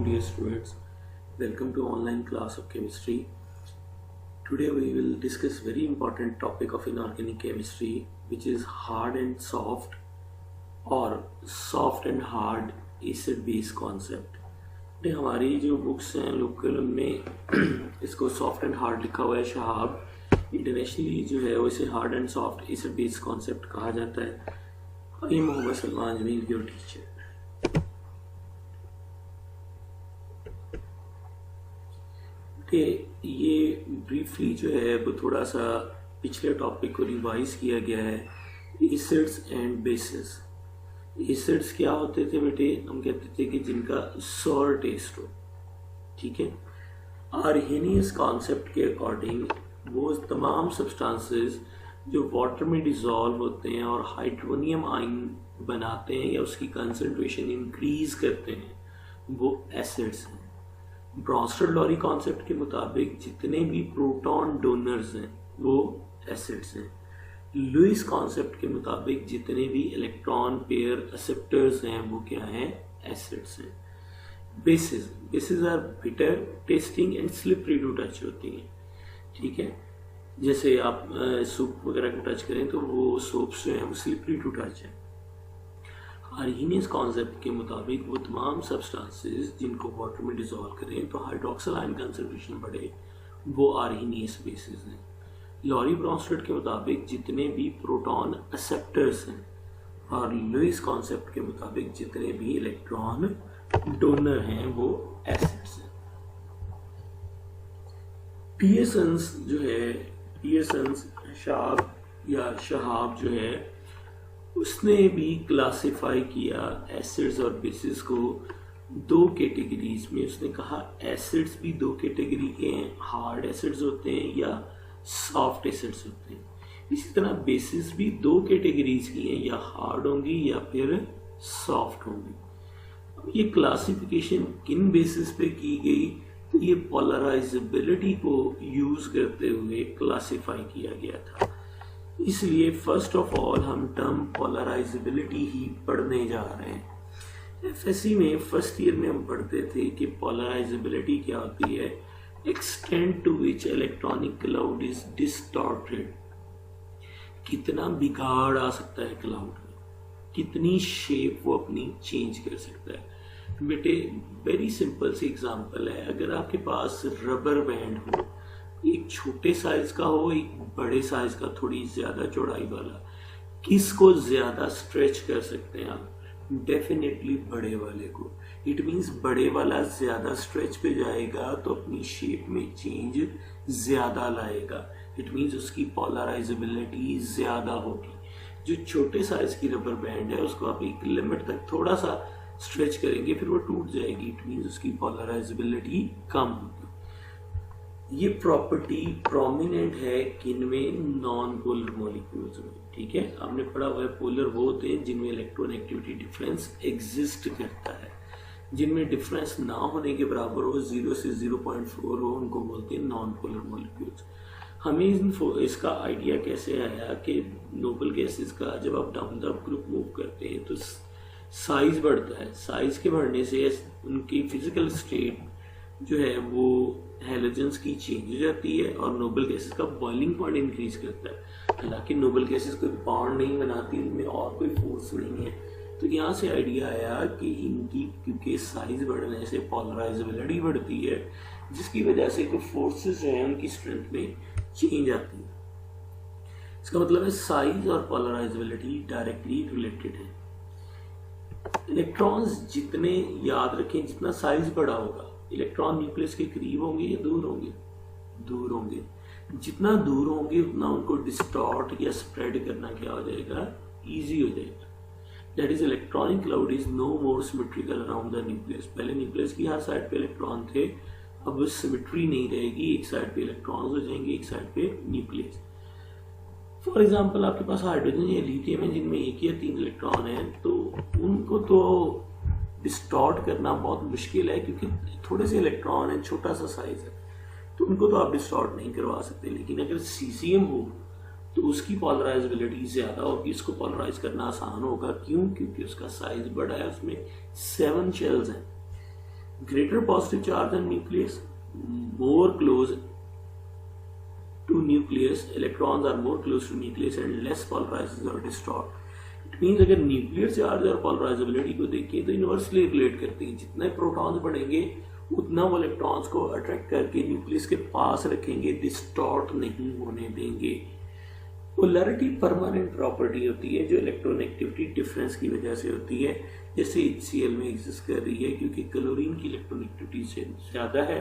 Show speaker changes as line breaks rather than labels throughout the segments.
dear students, welcome to online class of chemistry. Today we will discuss very important topic of inorganic chemistry, which is hard and soft or soft and hard acid base concept. हमारी जो books हैं local उनमें इसको soft and hard लिखा हुआ है Shahab, internationally जो है वो इसे hard and soft acid base concept कहा जाता है. आई मोहम्मद सलमान जमील योर टीचर. ये ब्रीफली जो है वो थोड़ा सा पिछले टॉपिक को रिवाइज किया गया है. Acids and basis. एसिड्स क्या होते थे बेटे? हम कहते थे कि जिनका सॉर टेस्ट हो. ठीक है. आर्हेनियस कॉन्सेप्ट के अकॉर्डिंग वो तमाम सब्सटेंसेस जो वाटर में डिसॉल्व होते हैं और हाइड्रोनियम आयन बनाते हैं या उसकी कंसंट्रेशन इंक्रीज करते हैं, वो एसिड्स हैं. ब्रॉन्स्टर-लॉरी कॉन्सेप्ट के मुताबिक जितने भी प्रोटॉन डोनर्स हैं वो एसिड्स हैं. लुईस कॉन्सेप्ट के मुताबिक जितने भी इलेक्ट्रॉन पेयर एक्सेप्टर्स हैं वो क्या हैं? एसिड्स हैं. Bases are bitter tasting and slippery to touch होती हैं. ठीक है. जैसे आप सूप वगैरह को टच करें तो वो सोप्स जो हैं वो स्लिपरी टू टच है. आर्हेनियस कॉन्सेप्ट के मुताबिक वो तमाम सब्सटेंसेस जिनको वाटर में डिसॉल्व करें तो हाइड्रोक्सिल आयन कंसंट्रेशन बढ़े, वो आर्हेनियस बेसिस हैं. लॉरी ब्रॉन्स्टेड के मुताबिक जितने भी प्रोटॉन एक्सेप्टर्स हैं और लुईस कॉन्सेप्ट के मुताबिक जितने भी इलेक्ट्रॉन डोनर हैं वो एसिड्स हैं. पियर्सन्स जो है, पियर्सन्स शहाब जो है उसने भी क्लासिफाई किया एसिड्स और बेसिस को दो कैटेगरीज में. उसने कहा एसिड्स भी दो कैटेगरी के हैं, हार्ड एसिड्स होते हैं या सॉफ्ट एसिड्स होते हैं. इसी तरह बेसिस भी दो कैटेगरीज की हैं, या हार्ड होंगी या फिर सॉफ्ट होंगी. अब ये क्लासिफिकेशन किन बेसिस पे की गई? तो ये पोलराइजेबिलिटी को यूज करते हुए क्लासिफाई किया गया था. इसलिए फर्स्ट ऑफ ऑल हम टर्म पोलराइजेबिलिटी ही पढ़ने जा रहे हैं. एफएससी में फर्स्ट ईयर में हम पढ़ते थे कि पोलराइजेबिलिटी क्या होती है? Extent to which electronic cloud is distorted. कितना बिगाड़ आ सकता है क्लाउड में, कितनी शेप वो अपनी चेंज कर सकता है. बेटे वेरी सिंपल सी एग्जांपल है. अगर आपके पास रबर बैंड हो, एक छोटे साइज का हो, एक बड़े साइज का थोड़ी ज्यादा चौड़ाई वाला, किसको ज्यादा स्ट्रेच कर सकते हैं आप? डेफिनेटली बड़े वाले को. इट मींस बड़े वाला ज्यादा स्ट्रेच पे जाएगा तो अपनी शेप में चेंज ज्यादा लाएगा. इट मींस उसकी पोलराइजेबिलिटी ज्यादा होगी. जो छोटे साइज की रबर बैंड है उसको आप एक लिमिट तक थोड़ा सा स्ट्रेच करेंगे फिर वो टूट जाएगी. इट मींस उसकी पोलराइजेबिलिटी कम होगी. ये प्रॉपर्टी प्रोमिनेंट है किनमें? नॉन पोलर मॉलिक्यूल्स में. ठीक है. आपने पढ़ा हुआ है पोलर वो होते हैं जिनमें इलेक्ट्रोनेगेटिविटी डिफरेंस एग्जिस्ट करता है. जिनमें डिफरेंस ना होने के बराबर हो, 0 से 0.4 हो, उनको बोलते हैं नॉन पोलर मॉलिक्यूल्स. हमें इसका आइडिया कैसे आया कि नोबल गैसेस का जब आप डाउन द ग्रुप मूव करते हैं तो साइज बढ़ता है. साइज के बढ़ने से उनकी फिजिकल स्टेट जो है वो हैलोजेंस की चेंज हो जाती है और नोबल गैसेस का बॉइलिंग पॉइंट इंक्रीज करता है. हालांकि नोबल गैसेस कोई बॉन्ड नहीं बनाती, इनमें और कोई फोर्स नहीं है. तो यहाँ से आइडिया आया कि इनकी क्योंकि साइज बढ़ने से पोलराइजेबिलिटी बढ़ती है, जिसकी वजह से जो फोर्सेस हैं उनकी स्ट्रेंथ में चेंज आती है. इसका मतलब है साइज और पोलराइजेबिलिटी डायरेक्टली रिलेटेड है. इलेक्ट्रॉन्स जितने, याद रखें, जितना साइज बड़ा होगा, इलेक्ट्रॉन न्यूक्लियस के करीब होंगे या दूर होंगे? दूर होंगे. जितना दूर होंगे उतना उनको डिस्टॉर्ट या स्प्रेड करना क्या हो जाएगा? इजी हो जाएगा. That is electronic cloud is no more symmetrical around the nucleus. पहले न्यूक्लियस की हर साइड पे इलेक्ट्रॉन थे, अब सिमेट्री नहीं रहेगी. एक साइड पे इलेक्ट्रॉन्स हो जाएंगे, एक साइड पे न्यूक्लियस. फॉर एग्जाम्पल आपके पास हाइड्रोजन या लिथियम है जिनमें 1 या 3 इलेक्ट्रॉन है, तो उनको तो डिस्टॉर्ट करना बहुत मुश्किल है क्योंकि थोड़े से इलेक्ट्रॉन है, छोटा सा साइज है, तो उनको तो आप डिस्टॉर्ट नहीं करवा सकते. लेकिन अगर सीसीएम हो तो उसकी पोलराइजेबिलिटी ज्यादा होगी, इसको पोलराइज करना आसान होगा. क्यों? क्योंकि उसका साइज बड़ा है, उसमें 7 शेल्स हैं. Greater positive charge on nucleus, more close to nucleus, electrons are more close to nucleus and less polarized or distort. It means अगर न्यूक्लियर चार्ज और पोलराइजेबिलिटी को देखें तो इनवर्सली रिलेट करती है। जितने प्रोटॉन्स बढ़ेंगे उतना वो इलेक्ट्रॉन्स को अट्रैक्ट करके न्यूक्लियस के पास रखेंगे, डिस्टॉर्ट नहीं होने देंगे। पोलैरिटी परमानेंट प्रॉपर्टी होती है जो इलेक्ट्रोनेगेटिविटी डिफरेंस की वजह से होती है, जैसे HCl में एग्जिस्ट कर रही है, क्योंकि क्लोरीन की इलेक्ट्रोनेगेटिविटी से ज़्यादा है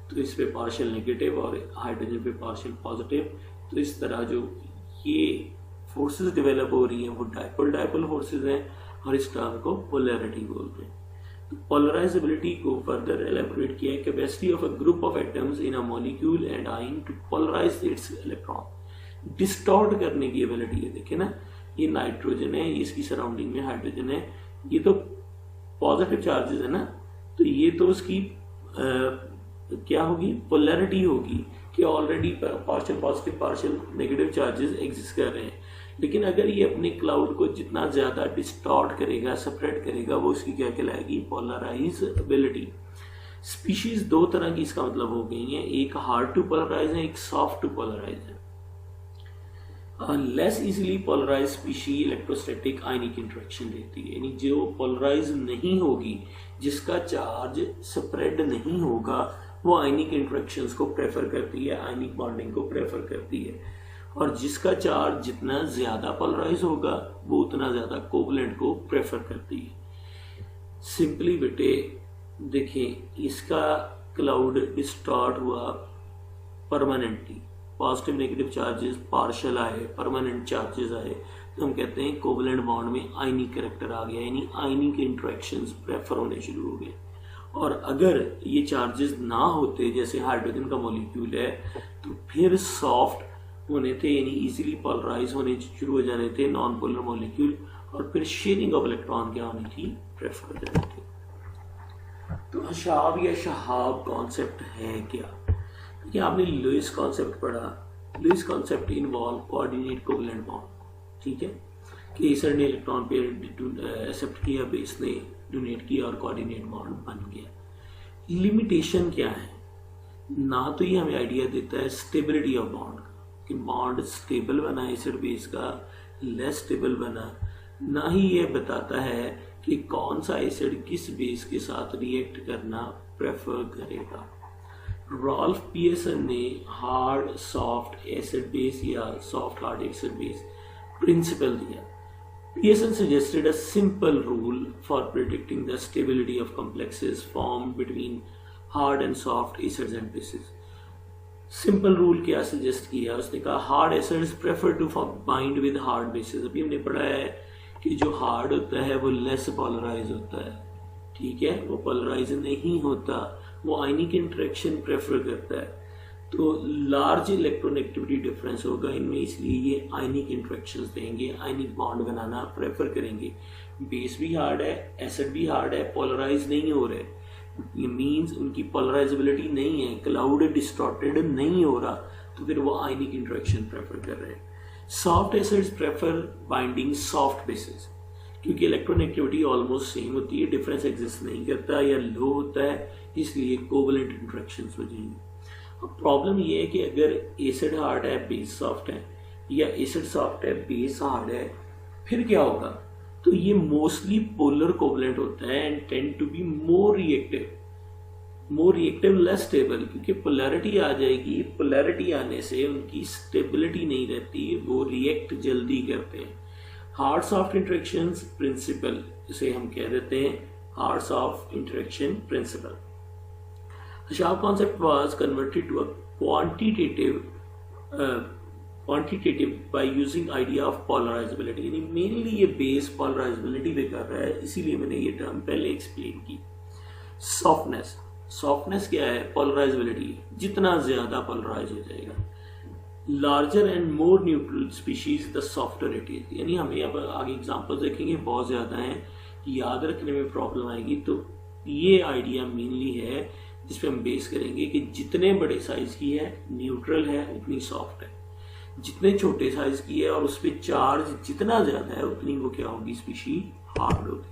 तो इस पे पार्शियल नेगेटिव और हाइड्रोजन पे पार्शियल पॉजिटिव। तो इस तरह जो ये फोर्सेस डेवलप हो रही हैं वो डाइपोल डाइपोल फोर्सेस हैं और इस टर्म को पोलैरिटी बोलते हैं। तो पोलराइजेबिलिटी को फर्दर एलेबोरेट किया है, capacity of a group of atoms in a molecule and ion to polarise its electron. Distort करने की एबिलिटी है। देखिए ना, ये नाइट्रोजन है, इसकी सराउंडिंग में हाइड्रोजन है, ये तो पॉजिटिव चार्जेस है ना, तो ये तो उसकी क्या होगी, पोलैरिटी होगी कि already partial positive partial negative charges exist कर रहे हैं। लेकिन अगर ये अपने क्लाउड को जितना ज्यादा डिस्टॉर्ट करेगा, सेपरेट करेगा, वो उसकी क्या कहलाएगी, पोलराइजेबिलिटी। स्पीशीज दो तरह की इसका मतलब हो गई है, एक हार्ड टू पोलराइज है, एक सॉफ्ट टू पोलराइज है। Less easily polarise species electrostatic ionic interaction देती है, यानी जो पोलराइज नहीं होगी, जिसका चार्ज स्प्रेड नहीं होगा, वो आयनिक इंटरेक्शंस को प्रेफर करती है, आयनिक बॉन्डिंग को प्रेफर करती है। और जिसका चार्ज जितना ज्यादा पोलराइज होगा वो उतना ज्यादा कोवलेंट को प्रेफर करती है। सिंपली बेटे देखें, इसका क्लाउड डिस्टॉर्ट हुआ permanently, positive negative charges partial आए, परमानेंट चार्जेस आए, तो हम कहते हैं कोवलेंट बॉन्ड में आयनिक कैरेक्टर आ गया, यानी आयनिक इंटरेक्शंस प्रेफर होने शुरू हो गए। और अगर ये चार्जेस ना होते, जैसे हाइड्रोजन का मॉलिक्यूल है, तो फिर सॉफ्ट होने थे, यानी इजीली पोलराइज होने शुरू हो जाने थे नॉन पोलर मॉलिक्यूल, और फिर शेयरिंग ऑफ इलेक्ट्रॉन क्या होनी थी, प्रेफर हो जानी थी। तो हशाब या शहाब कॉन्सेप्ट है क्या? कि आपने लुईस कॉन्सेप्ट पढ़ा। Lewis concept involve coordinate covalent bond, ठीक है, कि एसिड ने इलेक्ट्रॉन पे एक्सेप्ट किया, बेस ने डोनेट किया और कोऑर्डिनेट बॉन्ड बन गया। लिमिटेशन क्या है? ना तो ये हमें आइडिया देता है स्टेबिलिटी ऑफ बॉन्ड का, कि बॉन्ड स्टेबल बना एसिड बेस का, लेस स्टेबल बना, ना ही ये बताता है कि कौन सा एसिड किस बेस के साथ रिएक्ट करना प्रेफर करेगा। रॉल्फ पियर्सन ने हार्ड सॉफ्ट एसिड बेस या soft hard acid base principle दिया। Pearson suggested a simple rule for predicting the stability of complexes formed between hard and soft acids and bases. Simple rule क्या suggest किया? उसने कहा hard acids prefer to bind with hard bases। अभी हमने पढ़ा है कि जो hard होता है वो less polarized होता है, ठीक है, वो पोलराइज नहीं होता, वो आयनिक इंटरेक्शन प्रेफर करता है, तो लार्ज इलेक्ट्रोनेगेटिविटी डिफरेंस होगा इनमें, इसलिए ये आयनिक इंटरेक्शंस देंगे, आयनिक बॉन्ड बनाना प्रेफर करेंगे। बेस भी हार्ड है, एसिड भी हार्ड है, पोलराइज नहीं हो रहे, ये मींस उनकी पोलराइजेबिलिटी नहीं है, क्लाउड डिस्टॉर्टेड नहीं हो रहा, तो फिर वो आयनिक इंटरेक्शन प्रेफर कर रहे हैं। Soft acids prefer binding soft basis, क्योंकि इलेक्ट्रोनेगेटिविटी ऑलमोस्ट सेम होती है, डिफरेंस एग्जिस्ट नहीं करता या लो होता है, इसलिए कोवलेंट इंटरेक्शंस हो जाएंगे। अब प्रॉब्लम ये है कि अगर एसिड हार्ड है, बेस सॉफ्ट है, या एसिड सॉफ्ट है, बेस हार्ड है, फिर क्या होगा? तो ये मोस्टली पोलर कोवलेंट होता है and tend to be more reactive less stable, क्योंकि पोलैरिटी आ जाएगी, पोलैरिटी आने से उनकी स्टेबिलिटी नहीं रहती, वो रिएक्ट जल्दी करते हैं। हार्ड सॉफ्ट इंटरेक्शंस प्रिंसिपल, इसे हम कह देते हैं hard soft interaction principle. The Shah concept was converted to a quantitative by using idea of polarizability, यानी मेनली ये बेस polarizability पे कर रहा है, इसीलिए मैंने ये टर्म पहले एक्सप्लेन की। सॉफ्टनेस क्या है? पोलराइजेबिलिटी, जितना ज्यादा पोलराइज हो जाएगा। Larger and more neutral species the softer it is, यानी हमें अब आगे एग्जांपल्स देखेंगे, बहुत ज्यादा हैं, याद रखने में प्रॉब्लम आएगी, तो ये आइडिया मेनली है जिस पे हम बेस करेंगे कि जितने बड़े साइज की है न्यूट्रल है उतनी सॉफ्ट है, जितने छोटे साइज की है और उस पर चार्ज जितना ज्यादा है उतनी वो क्या होगी, स्पीशी हार्ड होगी।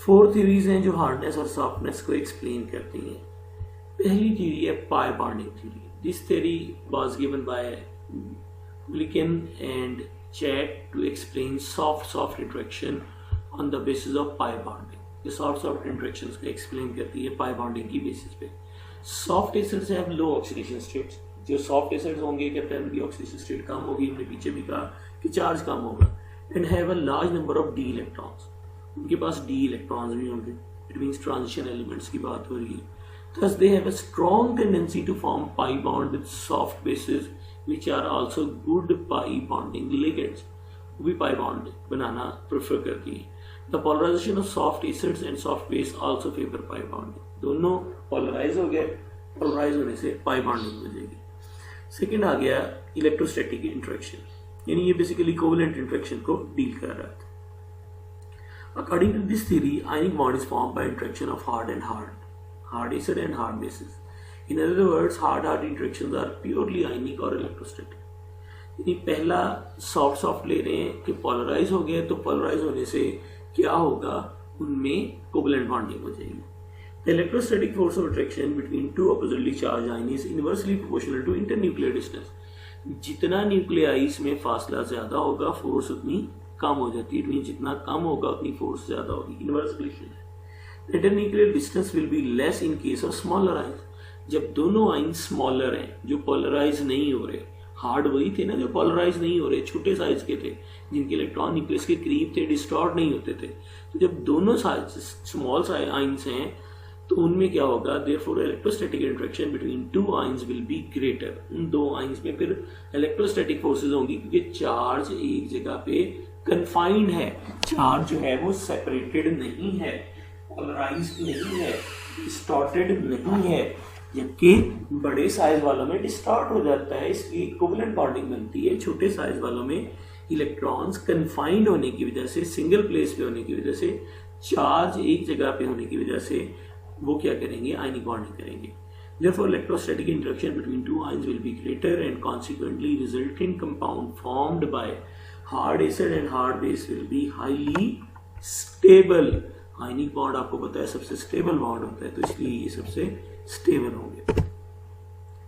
4 थ्योरीज हैं जो हार्डनेस और सॉफ्टनेस को एक्सप्लेन करती हैं। पहली थ्योरी है pi bonding theory. This theory was given by Mulliken and Chatt to explain soft interaction on the basis of pi bonding. ये सॉफ्ट इंटरेक्शंस को एक्सप्लेन करती है पाई बॉन्डिंग की बेसिस पे। Soft acids have low oxidation states. जो soft acids होंगे कहते हैं उनकी ऑक्सीडेशन स्टेट कम होगी, हमने पीछे भी कहा कि चार्ज कम होगा, and have a large number of D electrons. उनके पास डी इलेक्ट्रॉन्स भी होंगे। इट मींस ट्रांजिशन एलिमेंट्स की बात हो रही है। Thus they have a strong tendency to form pi bond with soft bases which are also good pi bonding ligands. वो भी pi bond बनाना प्रेफर करती है। The polarization of soft acids and soft base also favor pi bonding. दोनों polarise हो गए, polarise होने से pi bonding हो जाएगी। सेकेंड आ गया इलेक्ट्रोस्टैटिक इंटरेक्शन, यानी ये बेसिकली कोवेलेंट इंटरेक्शन को डील कर रहा था। According to this theory, ionic bond is formed by interaction of hard acid and hard bases. In other words, hard interactions are purely ionic or electrostatic. यानी पहला soft ले रहे हैं कि पोलराइज हो गया, तो पोलराइज होने से क्या होगा, उनमें कोवेलेंट बॉन्डिंग हो जाएगी। The electrostatic force of attraction between two oppositely charged ions is inversely proportional to internuclear distance. जितना न्यूक्लियाइज में फासला ज्यादा होगा, फोर्स उतनी कम हो जाती है। जितना कम होगा उतनी फोर्स ज्यादा होगी। इनवर्स रिलेशन है। Internuclear distance will be less in case of smaller ions. जब दोनों आइंस स्मॉलर हैं, जो पोलराइज नहीं हो रहे, हार्ड वही थे ना जो पोलराइज नहीं हो रहे, छोटे साइज के थे, जिनके इलेक्ट्रॉन न्यूक्लियस के करीब थे, डिस्टॉर्ट नहीं होते थे। तो जब दोनों साइज स्मॉल साइज आइंस हैं तो उनमें क्या होगा, therefore electrostatic interaction between two ions will be greater. उन दो आइंस में फिर इलेक्ट्रोस्टैटिक फोर्सेज होंगी, क्योंकि चार्ज एक जगह पे कन्फाइंड है, चार्ज जो है वो सेपरेटेड नहीं है, पोलराइज्ड नहीं है, डिस्टॉर्टेड नहीं है, जबकि बड़े साइज वालों में डिस्टॉर्ट हो जाता है, इसलिए कोवेलेंट बॉन्डिंग बनती है। छोटे साइज वालों में इलेक्ट्रॉन्स कन्फाइंड होने की वजह से, सिंगल प्लेस पे होने की वजह से, चार्ज एक जगह पे होने की वजह से वो क्या करेंगे, आयनिक बॉन्डिंग करेंगे। Therefore, electrostatic interaction between two ions will be greater and consequently resultant compound formed by hard acid and hard base will be highly stable. Ionic bond आपको पता है सबसे स्टेबल बॉन्ड होता है, तो इसलिए ये सबसे स्टेबल होंगे।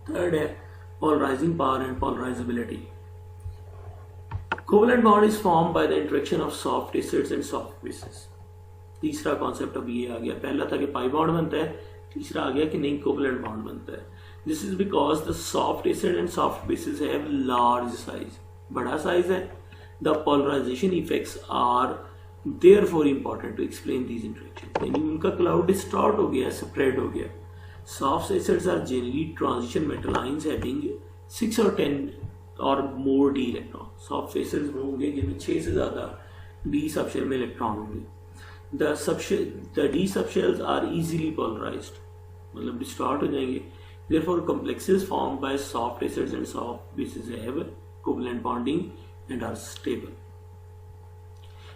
थर्ड है polarizing power and polarizability. Covalent bond is formed by the interaction of soft acids and soft bases. तीसरा कॉन्सेप्ट अब ये आ गया। पहला था कि पाई बॉन्ड बनता है, तीसरा आ गया कि नहीं कोवेलेंट बॉन्ड बनता है। This is because the soft acid and soft bases have large size, बड़ा साइज है। The polarisation effects are therefore important to explain these interaction, यानी उनका क्लाउड डिस्टॉर्ट हो गया, स्प्रेड हो गया। Soft acids are generally transition metal ions having 6 or 10 और more d electron. Soft acids होंगे जिनमें 6 से ज्यादा डी सबशेल में इलेक्ट्रॉन होंगे। The D subshells are easily polarized, मतलब डिस्टॉर्ट हो जाएंगे। Therefore, complexes formed by soft acids and soft bases have covalent bonding and are stable.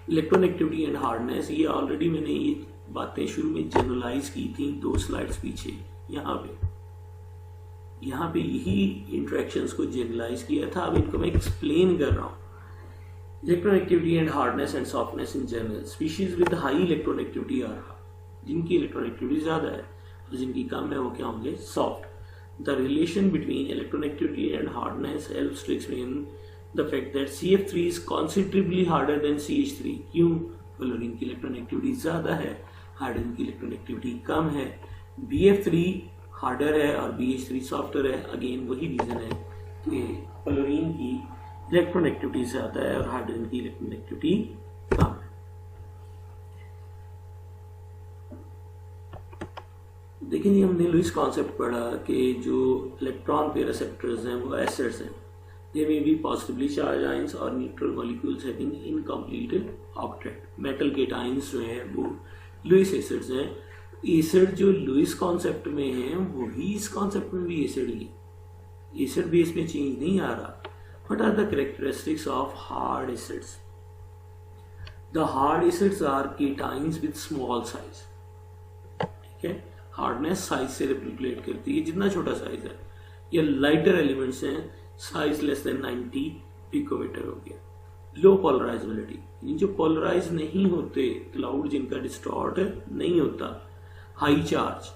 Electronegativiटी and hardness, ये ऑलरेडी मैंने ये बातें शुरू में जनरलाइज की थी 2 स्लाइड्स पीछे। यहाँ पे यही इंटरेक्शंस को जनरलाइज किया था, अब इनको मैं एक्सप्लेन कर रहा हूँ। Electronegativity and hardness and softness in general. Species with high electronegativity are जिनकी electronegativity ज्यादा है और जिनकी कम है वो क्या होंगे, soft. The relation between electronegativity and hardness helps to explain the fact that CF3 is considerably harder than CH3. क्यों? फ्लोरीन की electronegativity ज्यादा है, हाइड्रोजन की electronegativity कम है। BF3 हार्डर है और BH3 सॉफ्टर है। अगेन वही रीजन है कि फ्लोरीन की इलेक्ट्रोनेगेटिविटी ज्यादा है और हाइड्रोजन की इलेक्ट्रोनेगेटिविटी कम है। देखिए जी, हमने लुईस कॉन्सेप्ट पढ़ा कि जो इलेक्ट्रॉन पेयर रिसेप्टर्स हैं वो एसिड्स हैं। They may be positively charge ions और neutral molecules having incomplete octet. Metal cations जो हैं वो लुईस एसिड्स हैं। एसिड जो लुईस कॉन्सेप्ट में है वही इस कॉन्सेप्ट में भी एसिड ही, एसिड बेस में चेंज नहीं आ रहा। What are the characteristics of hard acids? The hard acids are cations with small size. ठीक है, हार्डनेस साइज से रिप्लेट करती है, जितना छोटा साइज है। ये लाइटर एलिमेंट्स हैं, साइज लेस देन 90 पिकोमीटर हो गया। लो पोलराइजेबिलिटी, जो पोलराइज नहीं होते, क्लाउड जिनका डिस्टॉर्ट नहीं होता। High charge,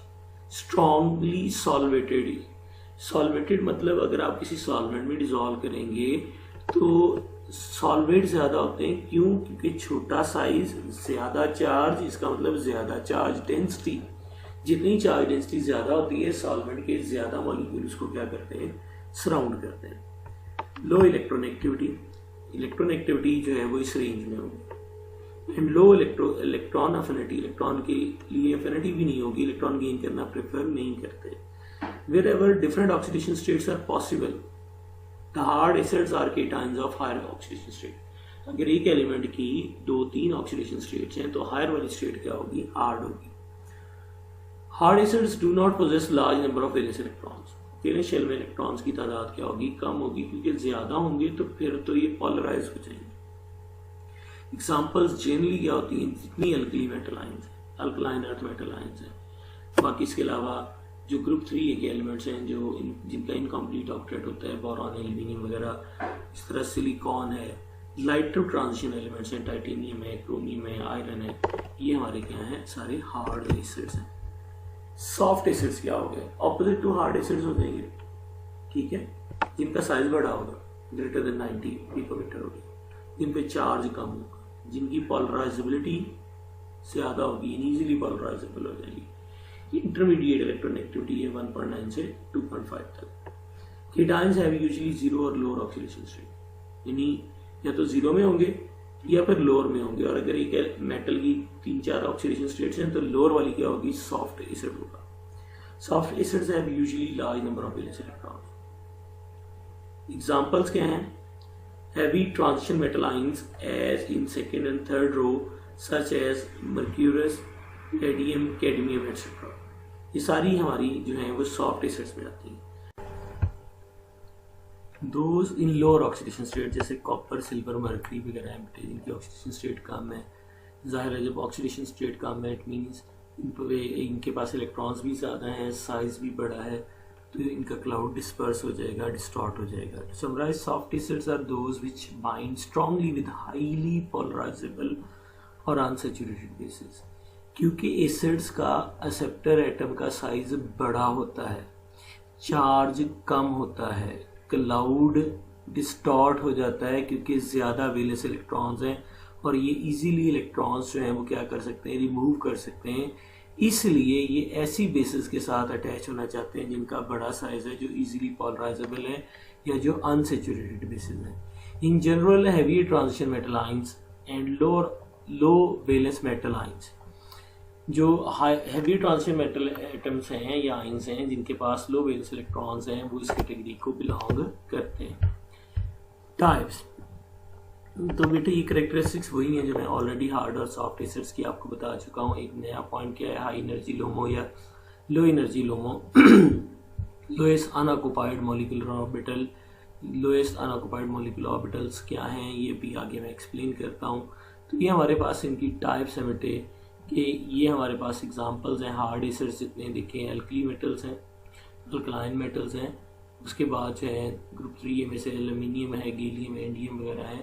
strongly solvated, solvated मतलब अगर आप किसी सॉल्वेंट में डिजोल्व करेंगे तो सॉल्वेट ज्यादा होते हैं। क्यों? क्योंकि छोटा साइज, ज्यादा चार्ज, इसका मतलब ज्यादा चार्ज डेंसिटी। जितनी चार्ज डेंसिटी ज्यादा होती है, सॉल्वेंट के ज्यादा मॉलिक्यूल उसको क्या करते हैं, सराउंड करते हैं। लो इलेक्ट्रोनेगेटिविटी, इलेक्ट्रोनेगेटिविटी जो है वो इस रेंज में होगी। And low electron affinity, electron के लिए अफिनिटी भी नहीं होगी, इलेक्ट्रॉन गेन करना प्रेफर नहीं करते। Wherever different oxidation states are possible, the hard acids are cations of higher oxidation state. अगर एक एलिमेंट की 2-3 ऑक्सीडेशन स्टेट्स हैं तो हायर वाली स्टेट क्या होगी, हार्ड होगी। Hard acids do not possess large number of valence electrons, valence shell में इलेक्ट्रॉन्स की तादाद क्या होगी, कम होगी, क्योंकि ज्यादा होंगे तो फिर तो ये पोलराइज हो जाएंगे। एग्जांपल्स जनरली क्या होती हैं, जितनी अल्कली मेटल आयंस हैं, अल्कलाइन अर्थ मेटल आयंस हैं, बाकी इसके अलावा जो ग्रुप 3 के एलिमेंट्स हैं जो जिनका इनकम्प्लीट ऑक्टेट होता है, बोरॉन, एल्यूमिनियम वगैरह, इस तरह सिलिकॉन है, लाइटर ट्रांजिशन एलिमेंट्स हैं, टाइटेनियम है, क्रोमियम है, आयरन है, ये हमारे क्या हैं, सारे हार्ड एसिड्स हैं। सॉफ्ट एसिड्स क्या हो गए, ऑपोजिट टू हार्ड एसिड्स हो जाएंगे, ठीक है, जिनका साइज बड़ा होगा, ग्रेटर देन 90 पिकोमीटर होगी, जिन पे चार्ज कम होगा, जिनकी पोलराइजेबिलिटी ज्यादा होगी, इजीली पोलराइजेबल हो जाएगी। इंटरमीडिएट इलेक्ट्रोनेगेटिविटी है 1.9 से 2.5 तक। कीटाइंस हैव यूजुअली जीरो और लोअर ऑक्सीडेशन स्टेट, यानी या तो जीरो में होंगे या फिर लोअर में होंगे। और अगर एक मेटल की 3-4 ऑक्सीडेशन स्टेट्स हैं तो लोअर वाली क्या होगी, सॉफ्ट एसिड होगा। Soft acids have usually large number of valence electrons. Examples क्या हैं, heavy transition metal ions as in second and third row such as mercurous, radium, cadmium etcetera, ये सारी हमारी जो है वो सॉफ्ट एसिड्स में आती हैं। Those in lower oxidation state जैसे कॉपर, सिल्वर, मर्करी वगैरह हैं, जिनकी ऑक्सीडेशन स्टेट कम है। जाहिर है जब ऑक्सीडेशन स्टेट कम है इट मीन्स इनके पास इलेक्ट्रॉन्स भी ज़्यादा हैं, साइज भी बड़ा है, तो इनका क्लाउड डिस्पर्स हो जाएगा, डिस्टॉर्ट हो जाएगा। To summarise, soft acids are those which bind strongly with highly polarisable और अनसैचुरेटेड बेसिस। क्योंकि एसिड्स का एक्सेप्टर एटम का साइज बड़ा होता है, चार्ज कम होता है, क्लाउड डिस्टॉर्ट हो जाता है क्योंकि ज्यादा वैलेंस इलेक्ट्रॉन्स हैं और ये इजीली इलेक्ट्रॉन्स जो हैं वो क्या कर सकते हैं, रिमूव कर सकते हैं। इसलिए ये ऐसी बेसिस के साथ अटैच होना चाहते हैं जिनका बड़ा साइज है, जो इजीली पोलराइजेबल है या जो अनसैचुरेटेड बेसिस है। In general heavy transition metal ions and low valence metal ions, जो हैवी ट्रांजिशन मेटल एटम्स हैं या आयंस हैं जिनके पास लो वैलेंस इलेक्ट्रॉन्स हैं, वो इस कैटेगरी को बिलोंग करते हैं। टाइप्स, तो बेटे ये करेक्टरिस्टिक्स वही हैं जो मैं ऑलरेडी हार्ड और सॉफ्ट एसिड्स की आपको बता चुका हूँ। एक नया पॉइंट क्या है, हाई एनर्जी लोमो या low energy LUMO, lowest unoccupied molecular orbital, lowest unoccupied molecular orbitals क्या हैं ये भी आगे मैं एक्सप्लेन करता हूँ। तो ये हमारे पास इनकी टाइप्स हैं बेटे, कि ये हमारे पास एग्जांपल्स हैं। हार्ड एसिड्स जितने देखे हैं, अल्कली मेटल्स हैं, अल्कलाइन मेटल्स हैं, उसके बाद जो है ग्रुप 3 में से एल्यूमिनियम है, गैलियम है, इंडियम वगैरह है।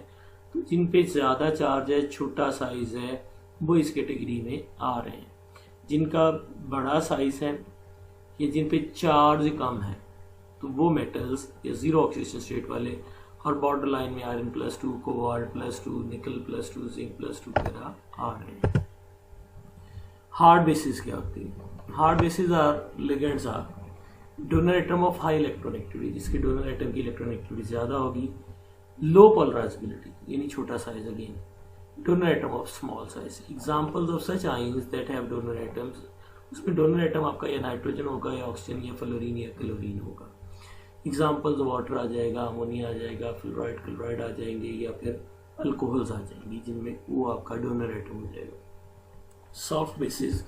तो जिन पे ज़्यादा चार्ज है, छोटा साइज है, वो इस कैटेगरी में आ रहे हैं। जिनका बड़ा साइज है या जिन पे चार्ज कम है तो वो मेटल्स या जीरो ऑक्सीडेशन स्टेट वाले, और बॉर्डर लाइन में आयरन +2, कोबाल्ट +2, निकल +2, जिंक +2 वगैरह आ रहे हैं। हार्ड बेसिस क्या होती है, hard bases are ligands are donor atom of high electronegativity, जिसके डोनर एटम की इलेक्ट्रोनेगेटिविटी ज्यादा होगी, लो पोलराइजेबिलिटी यानी छोटा size, again donor atom of small size. Examples of such ions that have donor atoms, उसमें डोनर एटम आपका या nitrogen होगा या ऑक्सीजन या फ्लोरीन या क्लोरीन होगा। एग्जांपल्स वाटर आ जाएगा, अमोनिया आ जाएगा, फ्लोराइड, क्लोराइड आ जाएंगे, या फिर अल्कोहल्स आ जाएंगी जिनमें वो आपका डोनर एटम हो जाएगा। सॉफ्ट बेसिस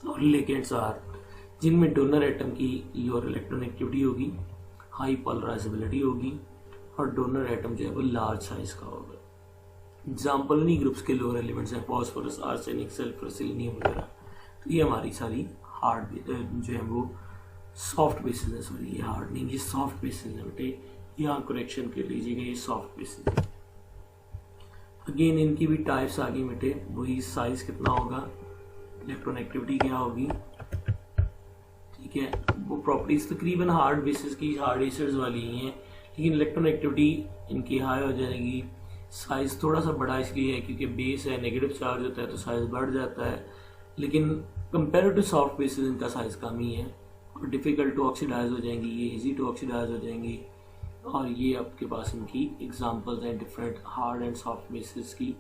और लिगेंड्स आर जिनमें डोनर एटम की लोअर इलेक्ट्रोनेगेटिविटी होगी, हाई पोलराइजेबिलिटी होगी, और डोनर एटम जो है वो लार्ज साइज का होगा। एग्जाम्पल नहीं ग्रुप्स के लोअर एलिमेंट्स हैं, फॉस्फोरस, आर्सेनिक, सल्फर, सिलीनियम वगैरह। तो ये हमारी सारी हार्ड जो है वो सॉफ्ट बेसिस है, सॉरी ये हार्ड नहीं, ये सॉफ्ट बेसिस है बेटे। यहाँ करेक्शन कर लीजिएगा, ये सॉफ्ट बेसिस। अगेन इनकी भी टाइप्स आगे बेटे, वही साइज कितना होगा, इलेक्ट्रॉन एक्टिविटी क्या होगी, ठीक है। वो प्रॉपर्टीज तकरीबन हार्ड बेसिस की, हार्ड एसिड्स वाली ही हैं, लेकिन इलेक्ट्रॉन एक्टिविटी इनकी हाई हो जाएगी। साइज थोड़ा सा बड़ा इसलिए है क्योंकि बेस है, नेगेटिव चार्ज होता है तो साइज बढ़ जाता है, लेकिन कंपेयर टू सॉफ्ट बेसिस इनका साइज कम ही है और डिफ़िकल्ट टू ऑक्सीडाइज हो जाएंगी, ये इजी टू ऑक्सीडाइज हो जाएंगी। और ये आपके पास इनकी एग्जांपल्स हैं different hard and soft basis की,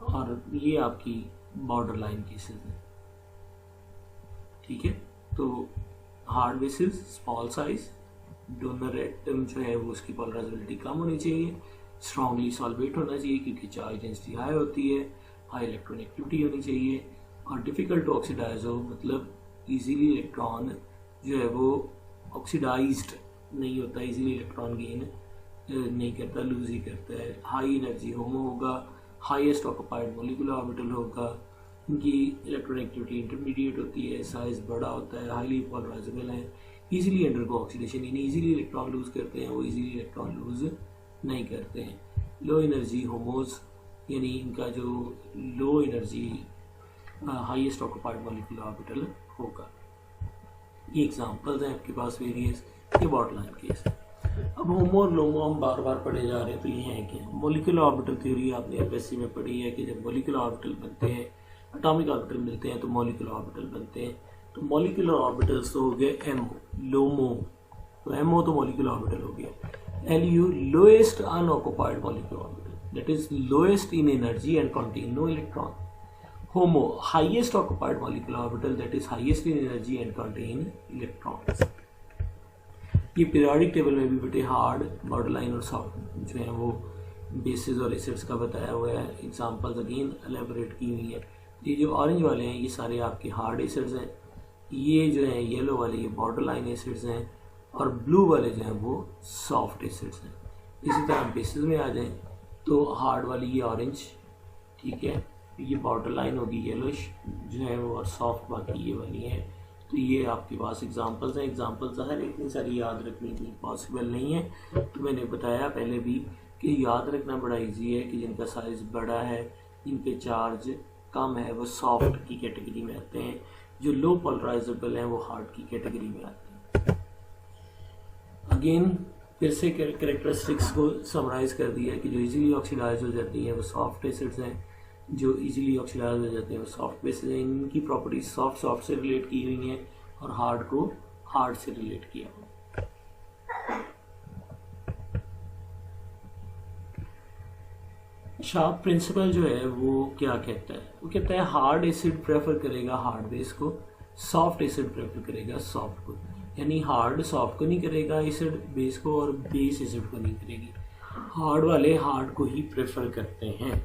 और ये आपकी बॉर्डर लाइन केसेस हैं, ठीक है। तो hard basis small size, donor atom जो है वो उसकी पोलराइजेबिलिटी कम होनी चाहिए, स्ट्रांगली सॉल्वेट होना चाहिए क्योंकि चार्ज डेंसिटी हाई होती है, हाई इलेक्ट्रॉन एक्टिविटी होनी चाहिए, और डिफ़िकल्ट टू ऑक्सीडाइज हो, मतलब इजीली इलेक्ट्रॉन जो है वो ऑक्सीडाइज्ड नहीं होता, इजीली इलेक्ट्रॉन गेन नहीं करता, लूज ही करता है। हाई एनर्जी होमो होगा, हाईएस्ट ऑक्यूपाइड मॉलिक्यूलर ऑर्बिटल होगा, इनकी इलेक्ट्रॉन एक्टिविटी इंटरमीडिएट होती है, साइज बड़ा होता है, हाईली पोलराइजेबल है, इजीली अंडरगो ऑक्सीडेशन, यानी इजीली इलेक्ट्रॉन लूज करते हैं, वो इजीली इलेक्ट्रॉन लूज नहीं करते हैं। लो एनर्जी होमोज, यानी इनका जो low energy highest occupied molecular orbital होगा। ये एग्जांपल्स हैं आपके पास वेरियस, ये बॉर्डर लाइन केस है। अब होमो और लोमो हम बार बार पढ़े जा रहे हैं, तो ये है क्या, मॉलिक्यूलर ऑर्बिटल थ्योरी आपने एफएससी में पढ़ी है कि जब मॉलिक्यूलर ऑर्बिटल बनते हैं, एटॉमिक ऑर्बिटल मिलते हैं तो मॉलिक्यूलर ऑर्बिटल बनते हैं। तो मॉलिक्यूलर ऑर्बिटल्स तो हो गए एमओ, लोमो, तो एमओ तो मॉलिक्यूलर ऑर्बिटल हो गया। LU lowest unoccupied molecular orbital, that is lowest in energy and contain no electron. HOMO highest occupied molecular orbital, that is highest in energy and contain electrons. ये periodic table में भी बेटे hard, border line और soft जो है वो basis और acids का बताया हुआ है, एग्जांपल्स अगेन एलेबोरेट की हुई है। ये जो ऑरेंज वाले हैं ये सारे आपके हार्ड एसिड्स हैं, ये जो है येलो वाले ये बॉर्डर लाइन एसिड्स हैं, और ब्लू वाले जो हैं वो सॉफ्ट एसिड्स हैं। इसी तरह बेसिस में आ जाएं तो हार्ड वाली ये ऑरेंज, ठीक है, ये बॉर्डर लाइन होगी येलोश जो है वो, और सॉफ्ट बाकी ये वाली है। तो ये आपके पास एग्जांपल्स हैं, एग्जांपल्स हर इतनी सारी याद रखनी इतनी पॉसिबल नहीं है, तो मैंने बताया पहले भी कि याद रखना बड़ा इजी है कि जिनका साइज बड़ा है, जिनके चार्ज कम है, वो सॉफ्ट की कैटेगरी में आते हैं, जो लो पोलराइजेबल हैं वो हार्ड की कैटेगरी में आते हैं। अगेन फिर से कैरेक्टरिस्टिक्स को समराइज कर दिया कि जो इजीली ऑक्सीडाइज हो जाती हैं वो सॉफ्ट एसिड्स हैं, जो इजीली ऑक्सीडाइज हो जाते हैं वो सॉफ्ट बेसिस हैं। इनकी प्रॉपर्टीज सॉफ्ट से रिलेट की हुई हैं और हार्ड को हार्ड से रिलेट किया हुआ। शार्प प्रिंसिपल जो है वो क्या कहता है, वो कहता है हार्ड एसिड प्रेफर करेगा हार्ड बेस को, सॉफ्ट एसिड प्रेफर करेगा सॉफ्ट को, यानी हार्ड सॉफ्ट को नहीं करेगा एसिड बेस को, और बेस एसिड को नहीं करेगी। हार्ड वाले हार्ड को ही प्रेफर करते हैं।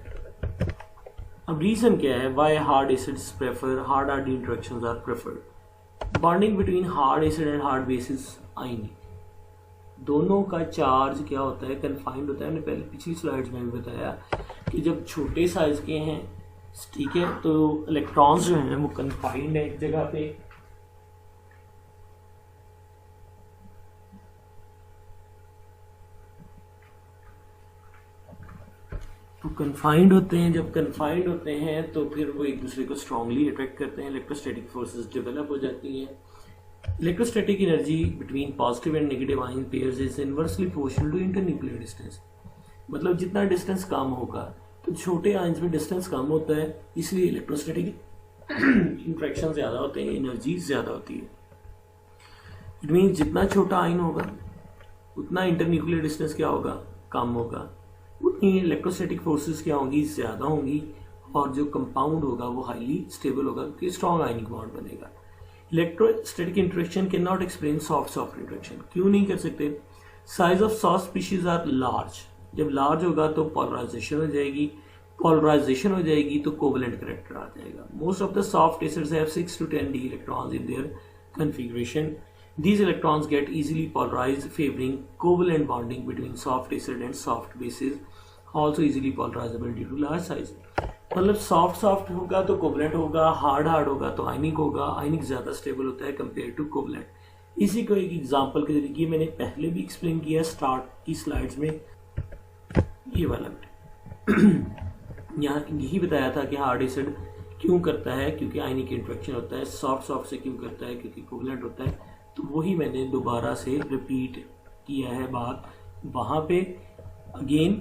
अब रीजन क्या है, why hard acids prefer, hard hard interactions are preferred. Bonding between hard acid and hard bases ionic, दोनों का चार्ज क्या होता है, कन्फाइंड होता है। मैंने पहले पिछली स्लाइड्स में भी बताया कि जब छोटे साइज के हैं, ठीक है, तो इलेक्ट्रॉन्स जो हैं वो कन्फाइंड है एक जगह पे, तो कन्फाइंड होते हैं। जब कन्फाइंड होते हैं तो फिर वो एक दूसरे को स्ट्रांगली अट्रैक्ट करते हैं, इलेक्ट्रोस्टैटिक फोर्सेस डेवलप हो जाती हैं। Electrostatic energy between positive and negative ion pairs is inversely proportional to internuclear distance, मतलब जितना डिस्टेंस कम होगा तो छोटे आयन्स में डिस्टेंस कम होता है, इसलिए इलेक्ट्रोस्टैटिक इंट्रैक्शन ज्यादा होते हैं, एनर्जी ज्यादा होती है। इट मीन जितना छोटा आयन होगा उतना इंटरन्यूक्लियर डिस्टेंस क्या होगा, कम होगा, उतनी इलेक्ट्रोस्टैटिक फोर्सेस क्या होंगी, ज्यादा होंगी, और जो कंपाउंड होगा वो हाईली स्टेबल होगा क्योंकि स्ट्रॉन्ग आयनिक बॉन्ड बनेगा। Electrostatic interaction can not explain soft interaction, क्यों नहीं कर सकते? Size of soft species are large, जब लार्ज होगा तो पोलराइजेशन हो जाएगी, पोलराइजेशन हो जाएगी तो कोवेलेंट करेक्टर आ जाएगा। Most of the soft acids have 6 to 10 d electrons in their configuration. These electrons get easily polarized, favoring covalent bonding between soft acid and soft bases, also easily polarizable due to large size. मतलब soft होगा तो covalent होगा, hard होगा तो आयनिक होगा, आयनिक ज्यादा stable होता है कंपेयर टू कोवलेंट, इसी को एक एग्जांपल के जरिए मैंने पहले भी एक्सप्लेन किया स्टार्ट की स्लाइड्स में, ये वाला यहाँ यही बताया था कि हार्ड एसिड क्यों करता है, क्योंकि आयनिक इंट्रैक्शन होता है। सॉफ्ट से क्यों करता है, क्योंकि कोवलेंट होता है। तो वही मैंने दोबारा से रिपीट किया है बात वहां पे अगेन।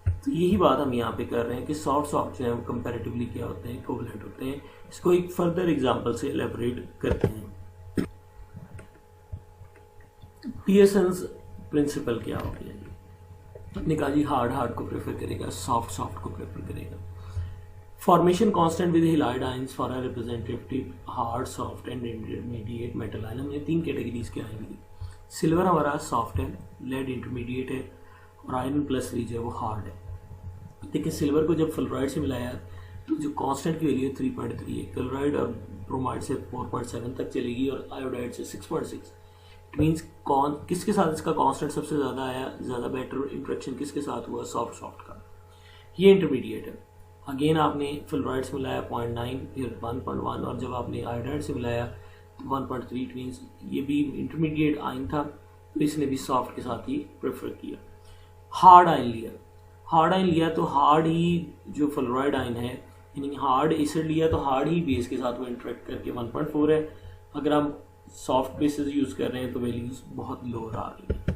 तो यही बात हम यहाँ पे कर रहे हैं कि सॉफ्ट जो है वो कंपैरेटिवली क्या होते हैं, कोवलेंट होते हैं। इसको एक फर्दर एग्जांपल से एलेबोरेट करते हैं। पियर्सन्स प्रिंसिपल क्या हो गया जी? हमने कहा जी हार्ड को प्रेफर करेगा, सॉफ्ट को प्रेफर करेगा। Formation constant with halide ions for a representative hard, soft and intermediate metal ion. हमने 3 कैटेगरीज के आएंगे। सिल्वर हमारा सॉफ्ट है, लेड इंटरमीडिएट है और आयरन प्लस जो है वो हार्ड है। देखिए सिल्वर को जब फ्लोराइड से मिलाया तो जो कांस्टेंट की वैल्यू है 3.3 है। क्लोराइड और ब्रोमाइड से 4.7 तक चलेगी और आयोडाइड से 6.6। इट मीन्स किसके साथ इसका कांस्टेंट सबसे ज़्यादा आया, ज़्यादा बेटर इंट्रैक्शन किसके साथ हुआ, सॉफ्ट का। ये इंटरमीडिएट है। अगेन आपने फ्लोराइड से मिलाया 0.9, फिर 1.1 और जब आपने आयोडाइड से मिलाया 1.3। इट मीन्स ये भी इंटरमीडिएट आयन था तो इसने भी सॉफ्ट के साथ ही प्रेफर किया। हार्ड आयन लिया तो हार्ड ही जो फ्लोराइड आयन है, यानी हार्ड एसिड लिया तो हार्ड ही बेस के साथ वो इंटरेक्ट करके 1.4 है। अगर हम सॉफ्ट बेसिस यूज कर रहे हैं तो वैल्यूज बहुत लोअर आ रही है।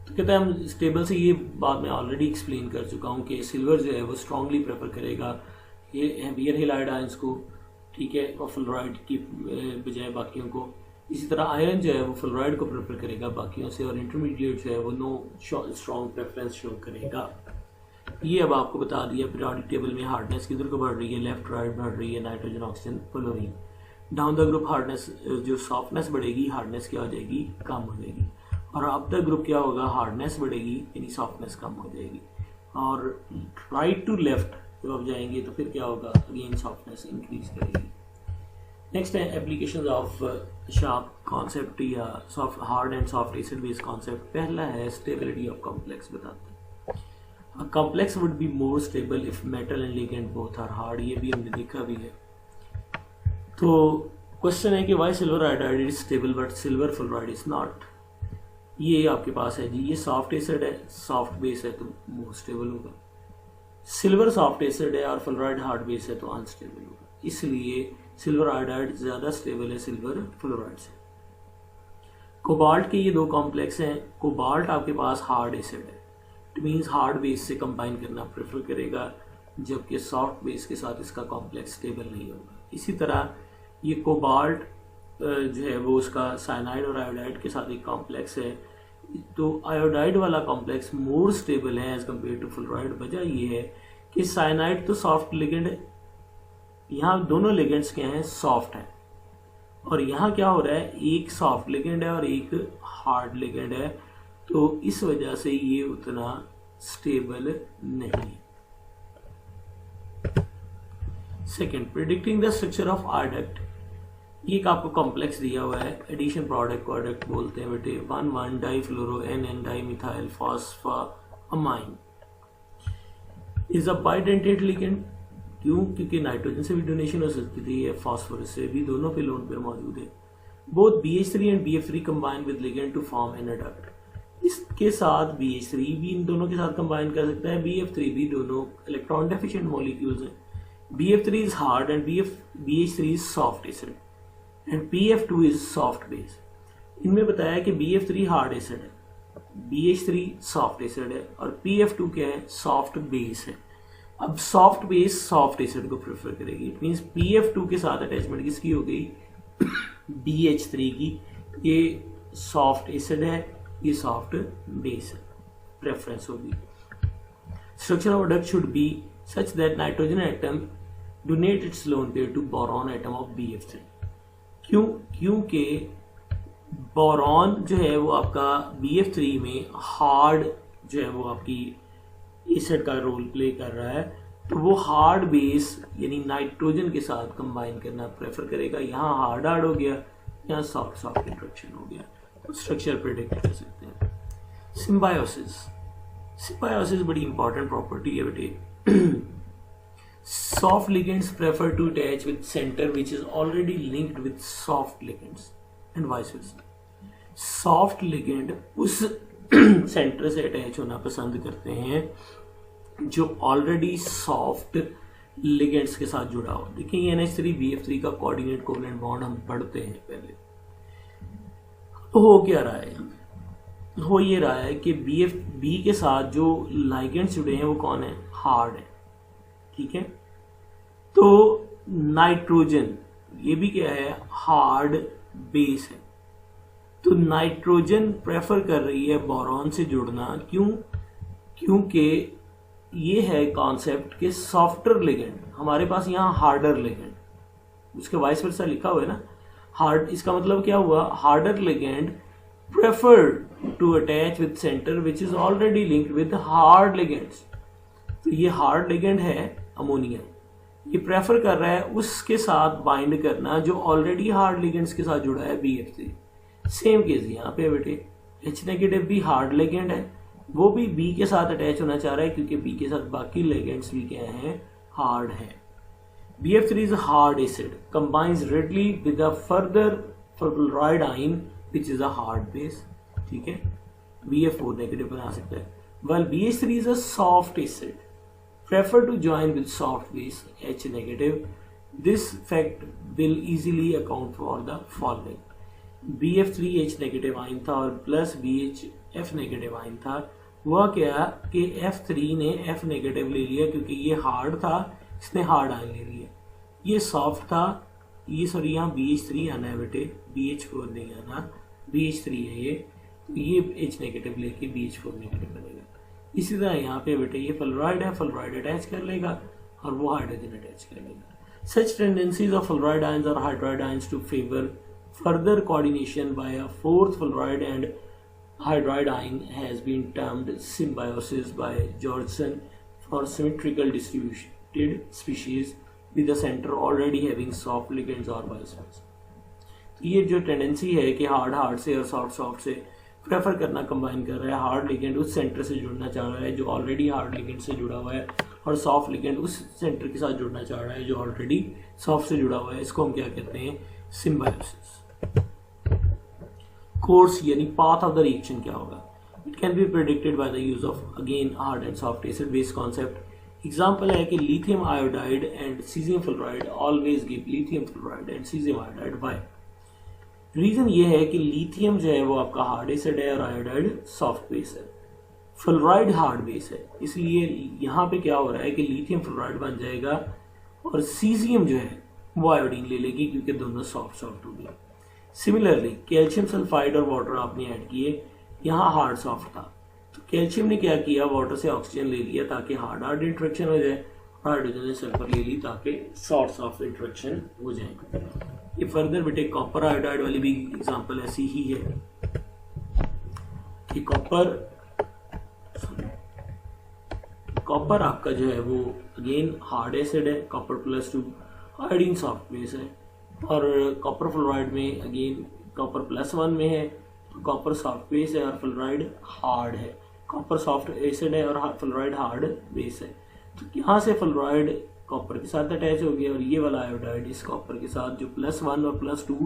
तो कहते हैं हम स्टेबल से, ये बात मैं ऑलरेडी एक्सप्लेन कर चुका हूँ कि सिल्वर जो है वो स्ट्रांगली प्रेफर करेगा ये हेवियर हैलाइड आयंस को, ठीक है, और फ्लोराइड की बजाय बाकियों को। इसी तरह आयरन जो है वो फ्लोराइड को प्रेफर करेगा बाकियों से, और इंटरमीडिएट जो है वो नो स्ट्रॉन्ग प्रेफरेंस शो करेगा। ये अब आपको बता दिया पीरियोडिक टेबल में हार्डनेस किधर को बढ़ रही है, लेफ्ट राइट बढ़ रही है, nitrogen oxygen fluorine. Down the group hardness जो सॉफ्टनेस बढ़ेगी, हार्डनेस क्या हो जाएगी, कम हो जाएगी। और अप द ग्रुप क्या होगा, हार्डनेस बढ़ेगी यानी सॉफ्टनेस कम हो जाएगी। और राइट टू लेफ्ट जब आप जाएंगे तो फिर क्या होगा, अगेन सॉफ्टनेस इंक्रीज करेगी। नेक्स्ट है एप्लीकेशंस ऑफ शार्प कॉन्सेप्ट या soft hard and soft acid based concept. पहला है स्टेबिलिटी ऑफ कॉम्प्लेक्स बताते हैं। A complex would be more stable if metal and ligand both are hard. ये भी हमने देखा भी है। तो क्वेश्चन है कि why silver iodide is stable but silver fluoride is not. ये आपके पास है जी, ये सॉफ्ट एसिड है, सॉफ्ट बेस है तो मोर स्टेबल होगा। सिल्वर सॉफ्ट एसिड है और फ्लोराइड हार्ड बेस है तो अनस्टेबल होगा। इसलिए सिल्वर आयोडाइड ज्यादा स्टेबल है सिल्वर फ्लोराइड से। कोबाल्ट के ये 2 कॉम्प्लेक्स हैं। कोबाल्ट आपके पास हार्ड एसिड है, इट मीन्स हार्ड बेस से कंबाइन करना प्रेफर करेगा, जबकि सॉफ्ट बेस के साथ इसका कॉम्प्लेक्स स्टेबल नहीं होगा। इसी तरह ये कोबाल्ट जो है वो उसका साइनाइड और आयोडाइड के साथ एक कॉम्प्लेक्स है, तो आयोडाइड वाला कॉम्प्लेक्स मोर स्टेबल है एज कम्पेयर टू फ्लोराइड। वजह ये है कि साइनाइड तो सॉफ्ट लिगेंड है, यहाँ दोनों लिगेंड्स क्या हैं, सॉफ्ट हैं, और यहाँ क्या हो रहा है, एक सॉफ्ट लिगेंड है और एक हार्ड लिगेंड है, तो इस वजह से ये उतना स्टेबल नहीं। Second, predicting the structure of adduct. ये एक आपको कॉम्प्लेक्स दिया हुआ है, एडिशन प्रोडक्ट को आयोडक्ट बोलते हैं बेटे। 1,1 difluoro NN dimethyl phosphamine is a bidentate ligand. क्यों? क्योंकि नाइट्रोजन से भी डोनेशन हो सकती है, फास्फोरस से भी, दोनों पे लोन पे मौजूद है। Both BH3 and BF3 combine with ligand to form an adduct. इसके साथ BH3 भी इन दोनों के साथ कंबाइन कर सकता है, BF3 भी, दोनों इलेक्ट्रॉन डेफिशिएंट मॉलिक्यूल्स हैं। BF3 is hard and BH3 is soft acid and PF2 is soft base। इनमें बताया कि BF3 हार्ड एसिड है, BH3 सॉफ्ट एसिड है और PF2 क्या है, सॉफ्ट बेस है। अब सॉफ्ट बेस सॉफ्ट एसिड को प्रेफर करेगी। इट मींस PF2 के साथ अटैचमेंट किसकी हो गई, BH3 की। ये सॉफ्ट एसिड है, ये सॉफ्ट बेस है, प्रेफरेंस होगी। Structure of duct should be such that nitrogen atom donate its lone pair to boron atom of BF3। क्योंकि बोरॉन जो है वो आपका BF3 में हार्ड जो है वो आपकी एसिड का रोल प्ले कर रहा है, तो वो हार्ड बेस यानी नाइट्रोजन के साथ कंबाइन करना प्रेफर करेगा। यहाँ हार्ड हो गया, यहाँ सॉफ्ट इंट्रैक्शन हो गया, तो स्ट्रक्चर प्रेडिक्ट कर सकते हैं। सिम्बायोसिस बड़ी इंपॉर्टेंट प्रॉपर्टी है बेटे। Soft ligands prefer to attach with center which is already linked with soft ligands and vice versa. Soft ligand उस सेंटर से अटैच होना पसंद करते हैं जो ऑलरेडी सॉफ्ट लिगेंड्स के साथ जुड़ा हो। देखिए ये NH3BF3 का कोऑर्डिनेट कोवलेंट बॉन्ड हम पढ़ते हैं पहले। तो हो क्या रहा है, हो ये रहा है कि बी के साथ जो लाइगेंड्स जुड़े हैं वो कौन है, हार्ड है, ठीक है। तो नाइट्रोजन ये भी क्या है, हार्ड बेस है। तो नाइट्रोजन प्रेफर कर रही है बोरॉन से जुड़ना, क्यों, क्योंकि ये है कॉन्सेप्ट के सॉफ्टर लिगेंड, हमारे पास यहाँ हार्डर लिगेंड, उसके वाइस वर्सा लिखा हुआ है ना, हार्ड, इसका मतलब क्या हुआ, harder ligand prefer to attach with centre which is already linked with hard ligands. तो ये हार्ड लिगेंड है अमोनिया, ये प्रेफर कर रहा है उसके साथ बाइंड करना जो ऑलरेडी हार्ड लिगेंड्स के साथ जुड़ा है BF3। सेम केस यहाँ पे बेटे, H नेगेटिव भी हार्ड लिगेंड है, वो भी B के साथ अटैच होना चाह रहा है क्योंकि B के साथ बाकी लिगेंड्स भी क्या हैं, हार्ड है। BF3 is a hard acid, combines readily with a further fluoride ion which is a hard base, ठीक है, BF4 नेगेटिव बना सकता है। While BH3 is a soft acid, prefer to join with soft base H negative. This fact will easily account for the following. BF3 H negative ion था और plus BH F negative ion था, हुआ क्या कि F3 ने F negative ले लिया क्योंकि ये हार्ड था, इसने हार्ड आयन ले लिया, ये सॉफ्ट था, ये सॉरी यहाँ BH3 आना है बेटे, BH4 नहीं आना, BH3 है ये, तो ये H नेगेटिव लेके BH4 नेगेटिव बनेगा। इसी तरह यहाँ पे बेटे ये फ्लोराइड है, फ्लोराइड अटैच कर लेगा और वो हाइड्रोजन अटैच कर लेगा। Such tendencies of fluoride ions or hydride ions to favor further coordination by a fourth fluoride and hydride ion has been termed symbiosis by Georgeson for symmetrical distributed species with the center already having soft ligands or vice versa। ये जो tendency है कि hard से और soft से prefer करना combine कर रहा है, हार्ड लिगेंड उस सेंटर से जुड़ना चाह रहा है जो ऑलरेडी हार्ड लिगेंड से जुड़ा हुआ है और सॉफ्ट लिगेंड उस सेंटर के साथ जुड़ना चाह रहा है जो ऑलरेडी सॉफ्ट से जुड़ा हुआ है, इसको हम क्या कहते हैं, सिम्बायोसिस। कोर्स यानी पाथ ऑफ द रिएक्शन क्या होगा, it can be predicted by the use of again hard and soft acid based concept. Example है कि lithium iodide and caesium fluoride always give lithium fluoride and caesium iodide. Why? Reason ये है कि lithium जो है वो आपका hard acid है और आयोडाइड सॉफ्ट बेस है, फ्लोराइड हार्ड बेस है, इसलिए यहाँ पे क्या हो रहा है कि लिथियम फ्लोराइड बन जाएगा और सीजियम जो है वो आयोडीन ले लेगी क्योंकि दोनों सॉफ्ट हो गए। सिमिलरली कैल्शियम सल्फाइड और वाटर आपने ऐड किए, यहाँ हार्ड सॉफ्ट था, तो कैल्शियम ने क्या किया, वाटर से ऑक्सीजन ले लिया ताकि हार्ड इंटरेक्शन हो जाए, हाइड्रोजन ने सल्फर ले ली ताकि सॉफ्ट इंटरेक्शन हो जाए। ये फर्दर बेटे कॉपर आयोडाइड वाली भी एग्जांपल ऐसी ही है कि कॉपर आपका जो है वो अगेन हार्ड एसिड है, कॉपर +2, आयोडीन सॉफ्ट बेस है, और कॉपर फ्लोराइड में अगेन कॉपर +1 में है, तो कॉपर सॉफ्ट बेस है और फ्लोराइड हार्ड है, कॉपर सॉफ्ट एसिड है और फ्लोराइड हार्ड बेस है। तो यहाँ से फ्लोराइड कॉपर के साथ अटैच हो गया और ये वाला आयोडाइड इस कॉपर के साथ जो +1 और +2,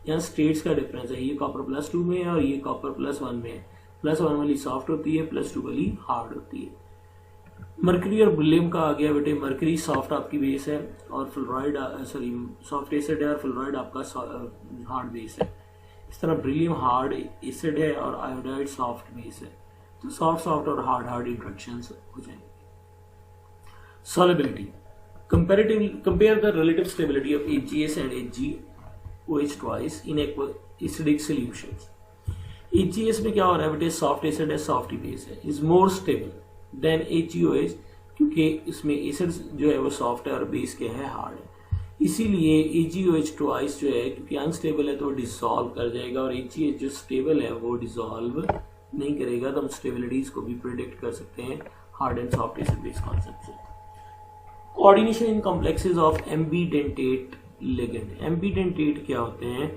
यहाँ स्टेट्स का डिफरेंस है, ये कॉपर +2 में है और ये कॉपर +1 में है, +1 वाली सॉफ्ट होती है, +2 वाली हार्ड होती है। मरकरी और बेरिलियम का आ गया बेटे, मरकरी सॉफ्ट आपकी बेस है और फ्लोराइड सॉफ्ट एसिड है और फ्लोराइड आपका हार्ड बेस है। इस तरह बेरिलियम हार्ड एसिड है और आयोडाइड सॉफ्ट बेस है, तो सॉफ्ट और हार्ड इंटरेक्शंस हो जाएंगे। Solubility. Compare the relative stability of HGS and HgOH twice in acidic solutions. HGS में क्या हो रहा है बेटे, सॉफ्ट एसिड है, सॉफ्ट बेस है, is more stable then HgOH क्योंकि इसमें एसिड जो है वो सॉफ्ट है और बेस क्या है, हार्ड है, इसीलिए HgOH ट्वाइस जो है क्योंकि अनस्टेबल है तो डिसॉल्व कर जाएगा और HgH जो स्टेबल है वो डिसॉल्व नहीं करेगा। तो हम स्टेबिलिटीज को भी प्रेडिक्ट कर सकते हैं hard and soft acid base concept से। Coordination in complexes of ambidentate ligand. Ambidentate क्या होते हैं,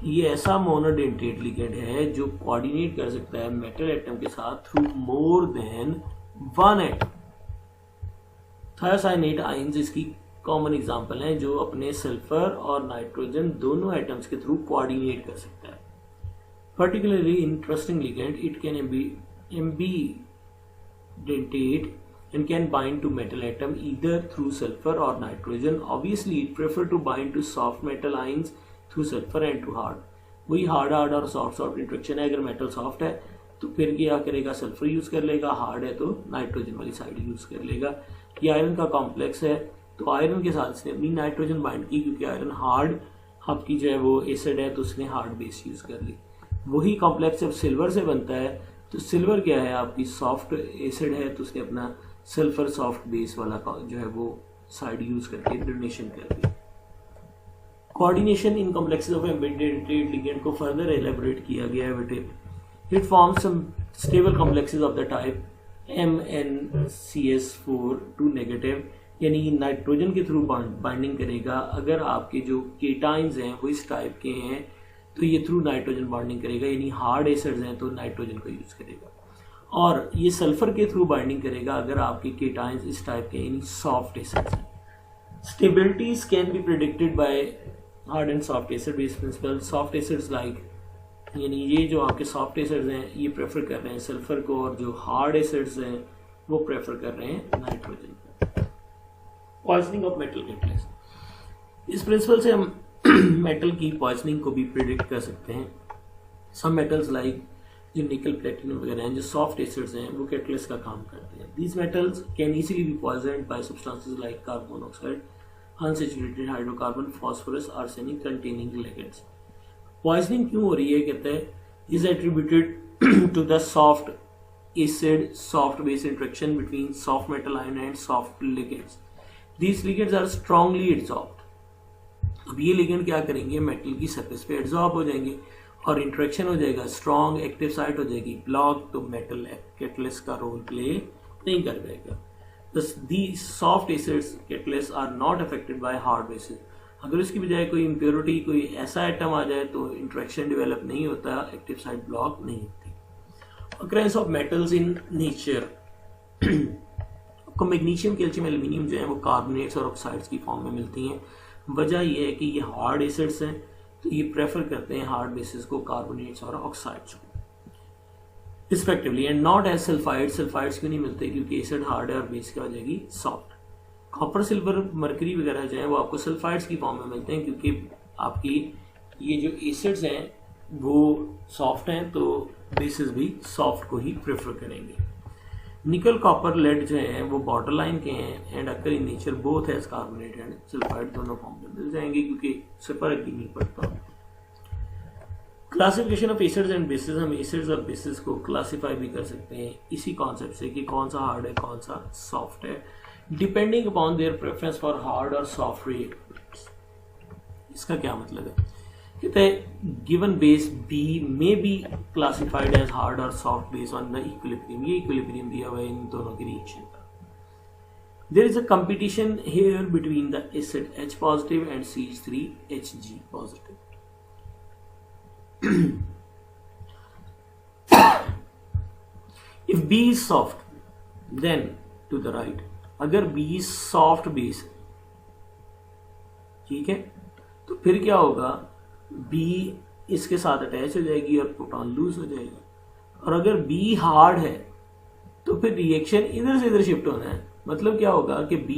ये ऐसा मोनोडेंटेट लिगेंड है जो कोऑर्डिनेट कर सकता है मेटल एटम के साथ through more than one atom. Thiocyanate ions इसकी कॉमन एग्जांपल हैं जो अपने सल्फर और नाइट्रोजन दोनों एटम्स के थ्रू कोऑर्डिनेट कर सकता है. Particularly interesting ligand, it can ambidentate and can bind to metal atom either through sulfur or nitrogen. Obviously it prefer to bind to soft metal ions through sulfur and to hard. वही hard और soft interaction है. अगर metal soft है तो फिर क्या करेगा, sulphur use कर लेगा. हार्ड है तो नाइट्रोजन वाली साइड यूज कर लेगा. ये आयरन का कॉम्प्लेक्स है तो आयरन के साथ इसने अपनी नाइट्रोजन बाइंड की, क्योंकि आयरन हार्ड आपकी जो है वो एसिड है तो उसने हार्ड बेस यूज कर ली. वही कॉम्प्लेक्स जब सिल्वर से बनता है तो सिल्वर क्या है, आपकी सॉफ्ट एसिड है तो उसने अपना सल्फर सॉफ्ट बेस वाला जो है वो साइड यूज करके डोनेशन कर दी. Coordination in complexes of ambidentate ligand को फर्दर एलेबोरेट किया गया है बेटे. It forms some stable complexes of the type MnCS4 2 negative, यानी नाइट्रोजन के थ्रू बाइंडिंग करेगा. अगर आपके जो केटाइंस हैं वो इस टाइप के हैं तो ये थ्रू नाइट्रोजन बाइंडिंग करेगा, यानी हार्ड एसिड्स हैं तो नाइट्रोजन को यूज करेगा. और ये सल्फर के थ्रू बाइंडिंग करेगा अगर आपके केटाइंस इस टाइप के यानी सॉफ्ट एसिड्स हैं. Stabilities can be predicted by hard and soft acid base principle. Soft acids like, यानी ये जो आपके सॉफ्ट एसिड्स हैं ये प्रेफर कर रहे हैं सल्फर को, और जो हार्ड एसिड्स हैं वो प्रेफर कर रहे हैं नाइट्रोजन को. पॉइजनिंग ऑफ मेटल कैटलिस्ट, इस प्रिंसिपल से हम मेटल की पॉइजनिंग को भी प्रिडिक्ट कर सकते हैं. सम मेटल्स लाइक जो निकल प्लेटिनम वगैरह हैं जो सॉफ्ट एसिड्स हैं वो कैटलिस्ट का काम करते हैं. These metals can easily be poisoned by substances like carbon monoxide, unsaturated hydrocarbon, phosphorus, arsenic containing ligands. Poisoning क्यों हो रही है, कहते हैं is attributed to the soft acid soft base interaction between soft metal ion and soft ligands. These ligands are strongly adsorbed. अब ये ligand क्या करेंगे, मेटल की सरफेस पे एड्सॉर्ब हो जाएंगे और इंट्रैक्शन हो जाएगा, स्ट्रॉन्ग एक्टिव साइट हो जाएगी, ब्लॉक, तो मेटल कैटलिस्ट का रोल प्ले नहीं कर पाएगा. These soft acids catalysts are not affected by hard bases. अगर इसकी बजाय कोई इम्प्योरिटी, कोई ऐसा एटम आ जाए तो इंट्रैक्शन डेवलप नहीं होता, एक्टिव साइट ब्लॉक नहीं होती. Occurrence of metals in nature. आपको मैग्नीशियम, कैल्शियम, एल्यूमिनियम जो है वो कार्बोनेट्स और ऑक्साइड्स की फॉर्म में मिलती हैं. वजह यह है कि ये हार्ड एसिड्स हैं तो ये प्रेफर करते हैं हार्ड बेसिस को, कार्बोनेट्स और ऑक्साइड्स को respectively, and not as sulphides. Sulphides क्यों नहीं मिलते, क्योंकि एसिड हार्ड है और बेस क्या हो जाएगी सॉफ्ट. कॉपर, सिल्वर, मरकरी वगैरह जो है वो आपको सल्फाइड्स की फॉर्म में मिलते हैं, क्योंकि आपकी ये जो एसिड्स हैं वो सॉफ्ट हैं तो बेसिस भी सॉफ्ट को ही प्रेफर करेंगे. निकल, कॉपर, लेड जो है वो बॉर्डर लाइन के हैं and occur in nature both as carbonate and sulphide दोनों फॉर्म में मिल जाएंगे, क्योंकि उससे फर्क भी नहीं पड़ता. Classification of acids and bases, हम एसिड्स और बेसिस को क्लासीफाई भी कर सकते हैं इसी कॉन्सेप्ट से कि कौन सा हार्ड है कौन सा सॉफ्ट है, depending upon their preference for hard और सॉफ्ट रिएक्टेंट्स. इसका क्या मतलब है, कहते हैं given base B may be classified as hard और soft base on the equilibrium. ये इक्विलिब्रियम दिया हुआ है इन दोनों की रिएक्शन का. There is a competition here between the acid H positive and CH3 Hg positive. If B is soft, then to the right. अगर B is soft base, ठीक है, तो फिर क्या होगा, B इसके साथ अटैच हो जाएगी और प्रोटॉन लूज हो जाएगा. और अगर B हार्ड है तो फिर रिएक्शन इधर से इधर शिफ्ट होना है. मतलब क्या होगा कि B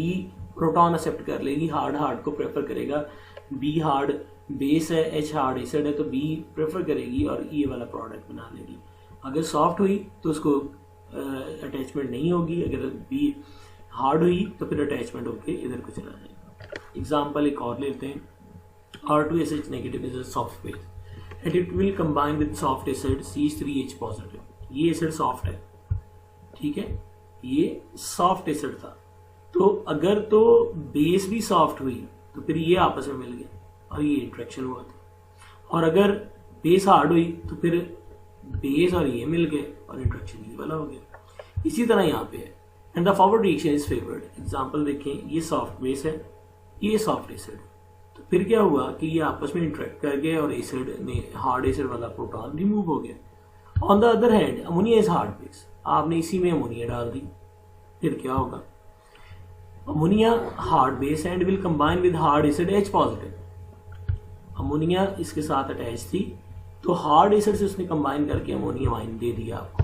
प्रोटॉन एक्सेप्ट कर लेगी, हार्ड को प्रेफर करेगा. B हार्ड बेस है, H हार्ड एसिड है तो B प्रेफर करेगी और ये वाला प्रोडक्ट बना लेगी. अगर सॉफ्ट हुई तो उसको अटैचमेंट नहीं होगी, अगर B हार्ड हुई तो फिर अटैचमेंट होके इधर को चला जाएगा. एग्जाम्पल एक और लेते हैं. R2SH negative is a soft base and it will combine with soft acid CH3H positive. ये एसिड सॉफ्ट है, ठीक है, ये सॉफ्ट एसिड था. तो अगर तो बेस भी सॉफ्ट हुई तो फिर ये आपस में मिल गए और ये इंट्रैक्शन हुआ था. और अगर बेस हार्ड हुई तो फिर बेस और ये मिल गए और इंट्रैक्शन ये वाला हो गया. इसी तरह यहाँ पे है and the forward reaction is favoured. Example देखें, ये सॉफ्ट बेस है, ये सॉफ्ट एसिड. तो फिर क्या हुआ कि ये आपस में इंटरेक्ट कर गए और एसिड ने हार्ड एसिड वाला प्रोटॉन रिमूव हो गया. On the other hand ammonia is hard base, आपने इसी में अमोनिया डाल दी, फिर क्या होगा, ammonia hard base and will combine with hard acid H positive. Ammonia इसके साथ अटैच थी तो हार्ड एसिड से उसने कंबाइन करके अमोनिया वाइन दे दिया आपको,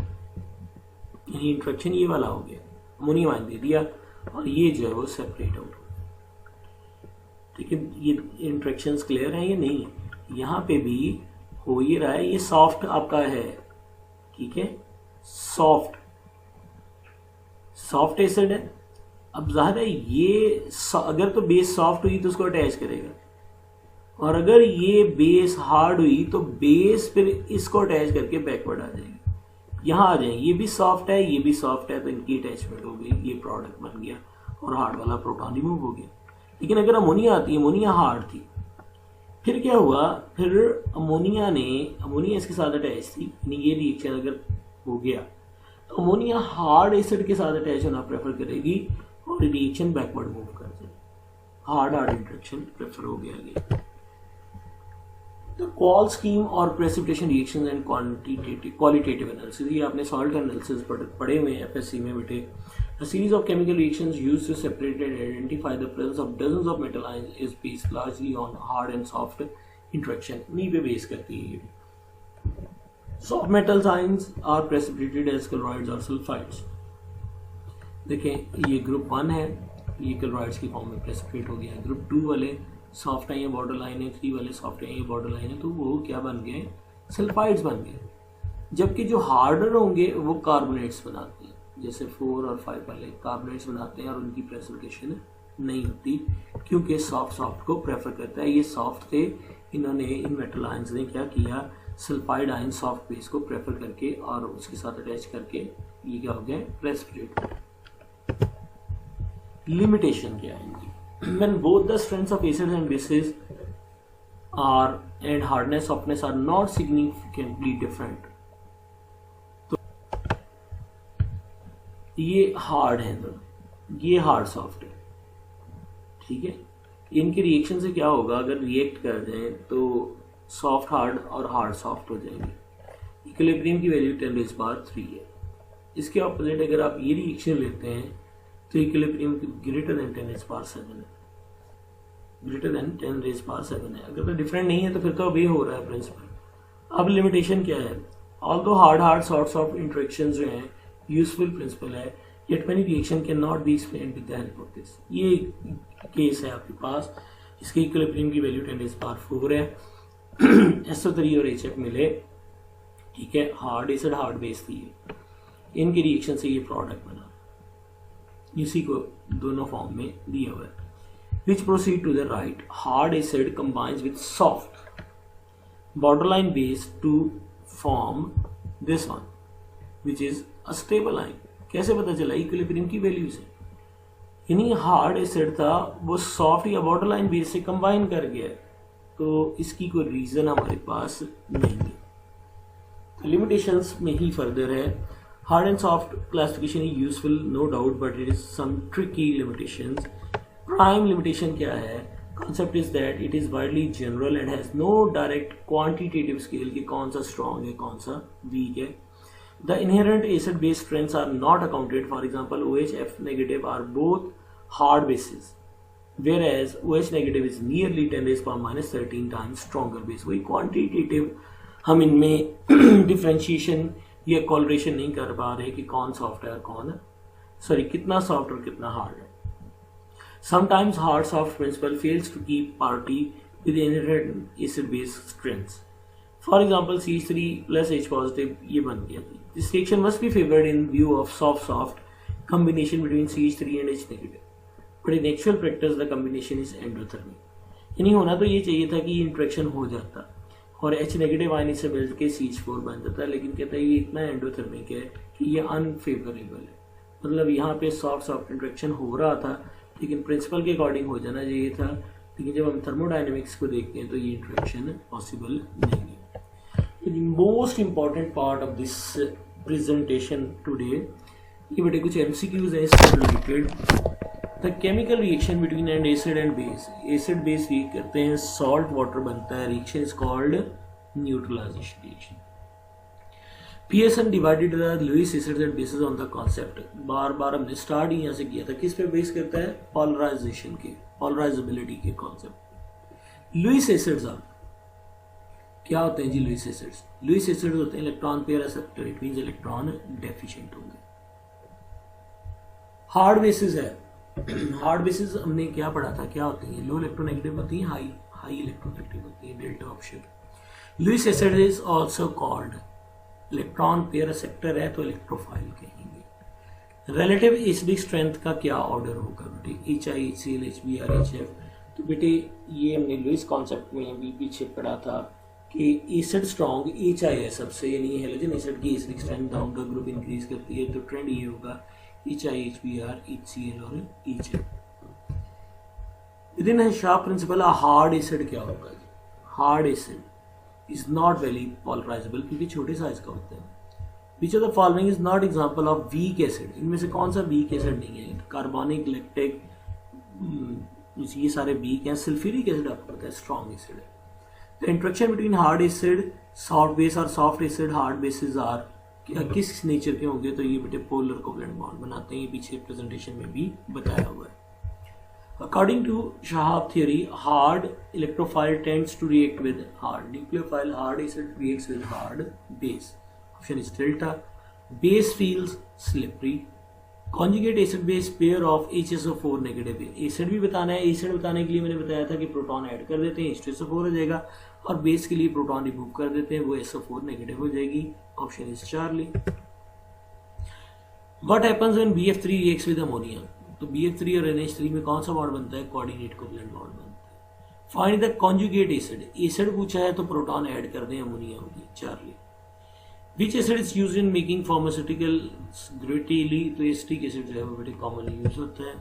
यानी इंट्रैक्शन ये वाला हो गया, अमोनिया वाइन दे दिया और ये जो है वो सेपरेट आउट हो गया। ठीक है, ये इंट्रैक्शंस क्लियर हैं या नहीं? यहाँ पे भी हो ये रहा है, ये सॉफ्ट आपका है, ठीक है, सॉफ्ट एसिड है। अब जाहिर है ये अगर तो बेस सॉफ्ट हुई तो उसको अटैच करेगा, और अगर ये बेस हार्ड हुई तो बेस फिर इसको अटैच करके बैकवर्ड आ जाएगी, यहाँ आ जाएंगे। ये भी सॉफ्ट है, ये भी सॉफ्ट है, तो इनकी अटैचमेंट हो गई, ये प्रोडक्ट बन गया और हार्ड वाला प्रोटॉन रिमूव हो गया। लेकिन अगर अमोनिया आती है, अमोनिया हार्ड थी, फिर क्या हुआ, फिर अमोनिया इसके साथ अटैच थी, यानी ये रिएक्शन अगर हो गया तो अमोनिया हार्ड एसिड के साथ अटैच होना प्रेफर करेगी और रिएक्शन बैकवर्ड मूव कर जाएगी, हार्ड इंट्रैक्शन प्रेफर हो गया। तो कॉल स्कीम और precipitation reactions and qualitative analysis, ये आपने सॉल्ट एनालिसिस पढ़े हुए हैं एफएससी में बेटे। A series of chemical reactions used to separate and identify the presence of dozens of metal ions is based largely on hard and soft interaction. इन्हीं पे base करती है ये। Soft metal ions are precipitated as chlorides or sulfides. देखें ये group 1 है, ये chlorides की फॉर्म में प्रेसिपिटेट हो गया। ग्रुप 2 वाले सॉफ्ट है, ये बॉर्डर लाइन है, 3 वाले सॉफ्ट है, ये बॉर्डर लाइन है, तो वो क्या बन गए, सल्फाइड्स बन गए। जबकि जो हार्डर होंगे वो कार्बोनेट्स बनाते हैं, जैसे 4 और 5 वाले कार्बोनेट्स बनाते हैं और उनकी प्रेसिपिटेशन नहीं होती क्योंकि सॉफ्ट को प्रेफर करता है। ये सॉफ्ट थे, इन्होंने इन मेटल आयंस ने क्या किया, सल्फाइड आयन सॉफ्ट बेस को प्रेफर करके और उसके साथ अटैच करके ये क्या हो गया, प्रेसिपिटेट। लिमिटेशन क्या है इनकी, when both the strengths of acids and bases are and hardness softness are not significantly different, ये हार्ड है, तो ये हार्ड सॉफ्ट है, ठीक है। इनके रिएक्शन से क्या होगा, अगर रिएक्ट कर दें तो सॉफ्ट हार्ड और हार्ड सॉफ्ट हो जाएंगे। इक्विलिब्रियम की वैल्यू 10⁻³ है। इसके ऑपोजिट अगर आप ये रिएक्शन लेते हैं तो इक्विलिब्रियम ग्रेटर देन 10⁻7 है, ग्रेटर देन 10⁻7 है। अगर तो डिफरेंट नहीं है तो फिर तो अभी हो रहा है प्रिंसिपल। अब लिमिटेशन क्या है, ऑल्दो हार्ड सॉफ्ट इंट्रैक्शन जो हैं यूजफुल प्रिंसिपल है, yet many reaction cannot be explained with the help of this। ये केस है आपके पास, इसके इक्विलिब्रियम की वैल्यू 10⁻4 है, SO3 और HF मिले, ठीक है, हार्ड एसिड हार्ड बेस थी, इनके रिएक्शन से ये प्रोडक्ट बना, इसी को दोनों फॉर्म में दिया हुआ है। which proceed to the right, hard acid combines with soft borderline base to form this one which is a stable ion। कैसे पता चला, इक्विलिब्रियम की वैल्यू से, यानी हार्ड एसिड था वो सॉफ्ट या बॉर्डरलाइन बेस से कंबाइन कर गया, तो इसकी कोई रीजन हमारे पास नहीं है। तो लिमिटेशंस में ही फर्दर है, hard and soft classification is useful no doubt but it is some tricky limitations. Prime limitation क्या है, concept is that it is widely general and has no direct quantitative scale कि कौन सा strong है कौन सा weak है। The inherent acid base strengths are not accounted, for example OH F negative are both hard bases whereas OH negative is nearly 10⁻13 times stronger base। वही quantitative हम इनमें differentiation या correlation नहीं कर पा रहे कि कौन सॉफ्ट है और कौन, सॉरी कितना सॉफ्ट और कितना हार्ड है। Sometimes hard soft principle fails to keep parity with the inherent acid base strengths। For example CH3 plus H positive ये बन गया। This reaction must be favored in view of soft combination between CH3 and H negative, but in actual practice the combination is endothermic। यानी होना तो ये चाहिए था कि इंट्रैक्शन हो जाता और H नेगेटिव आयन से मिल के CH4 बन जाता, लेकिन कहता है ये इतना एंडोथर्मिक है कि ये अनफेवरेबल है। मतलब यहाँ पे सॉफ्ट इंट्रैक्शन हो रहा था लेकिन प्रिंसिपल के अकॉर्डिंग हो जाना चाहिए था, लेकिन जब हम थर्मोडाइनमिक्स को देखते हैं तो ये इंट्रैक्शन पॉसिबल नहीं है। The most important part of this presentation today, ये बेटे कुछ MCQs हैं इससे related. The chemical reaction between an acid and base, acid base react करते हैं, salt water बनता है, reaction is called neutralization reaction। Pearson divided the Lewis acids and bases on the concept. बार बार हमने स्टार्ट यहाँ से किया था, किस पे बेस करता है? पोलराइजेशन के, पोलराइजेबिलिटी के कॉन्सेप्ट। लुईस एसिड्स क्या होते हैं जी? लुईस एसिड्स, लुईस एसिड्स होते हैं electron pair acceptor, it means electron deficient होंगे। हार्ड बेसिस है, हार्ड बेसिस हमने क्या पढ़ा था, क्या होती है? लो इलेक्ट्रोनेगेटिव होती है, हाई इलेक्ट्रोनेगेटिव होती है, delta option. Lewis acid is also called, electron pair acceptor है तो इलेक्ट्रोफाइल कहेंगे। रिलेटिव एसिडिक स्ट्रेंथ का क्या ऑर्डर होगा बेटे? HI, HCl, HBr, HF। तो बेटे ये हमने लुईस कॉन्सेप्ट में अभी पीछे पढ़ा था कि एसिड स्ट्रॉन्ग HI है सबसे, यानी हेलोजन एसिड की एसिडिक स्ट्रेंथ डाउन का ग्रुप इंक्रीज करती है, तो ट्रेंड ये होगा HI, HBr, HCl और HF। Within sharp principle hard acid क्या होगा जी? Hard acid is not very polarisable, क्योंकि छोटे साइज का होता है। Which of the following is not example of weak acid? इनमें से कौन सा वीक एसिड नहीं है? कार्बोनिक, लैक्टिक, ये सारे वीक हैं। सल्फ्यूरिक एसिड आपको पता है स्ट्रॉन्ग एसिड है। The interaction between hard acid, soft base और soft acid, hard bases are किस नेचर के होंगे? तो ये बेटे पोलर कोवलेंट बॉन्ड बनाते हैं, ये पीछे प्रेजेंटेशन में भी बताया हुआ है। According to Shahab theory, hard electrophile tends to react with hard nucleophile. Hard acid reacts with hard base. Option is delta. Base feels slippery. Conjugate acid base pair of HSO4 negative. Acid भी बताना है, acid बताने के लिए मैंने बताया था कि प्रोटॉन ऐड कर देते हैं, H2SO4 हो जाएगा, और बेस के लिए प्रोटॉन रिमूव कर देते हैं, वो SO4 नेगेटिव हो जाएगी। Option is Charlie. What happens when BF3 reacts with ammonia? तो BF3 और NH3 में कौन सा बॉन्ड बनता है? कोऑर्डिनेट कोवलेंट बॉन्ड बनता है। Find the conjugate acid. Acid पूछा है तो प्रोटॉन ऐड कर दें, अमोनिया होगी, चार्ली। Which acid is used in making pharmaceuticals? ग्रेटेली, तो एसिटिक एसिड जो है वो बड़े कॉमनली यूज होता है।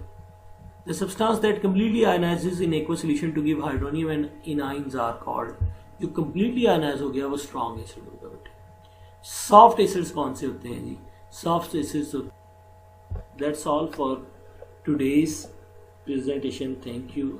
The substance that completely ionises in aqua solution to give hydronium and anions are called. जो कंप्लीटली आयनाइज हो गया वो स्ट्रॉन्ग एसिड होगा बेटे। सॉफ्ट एसिड्स कौन से होते हैं जी? Soft acids. That's all for today's presentation. Thank you.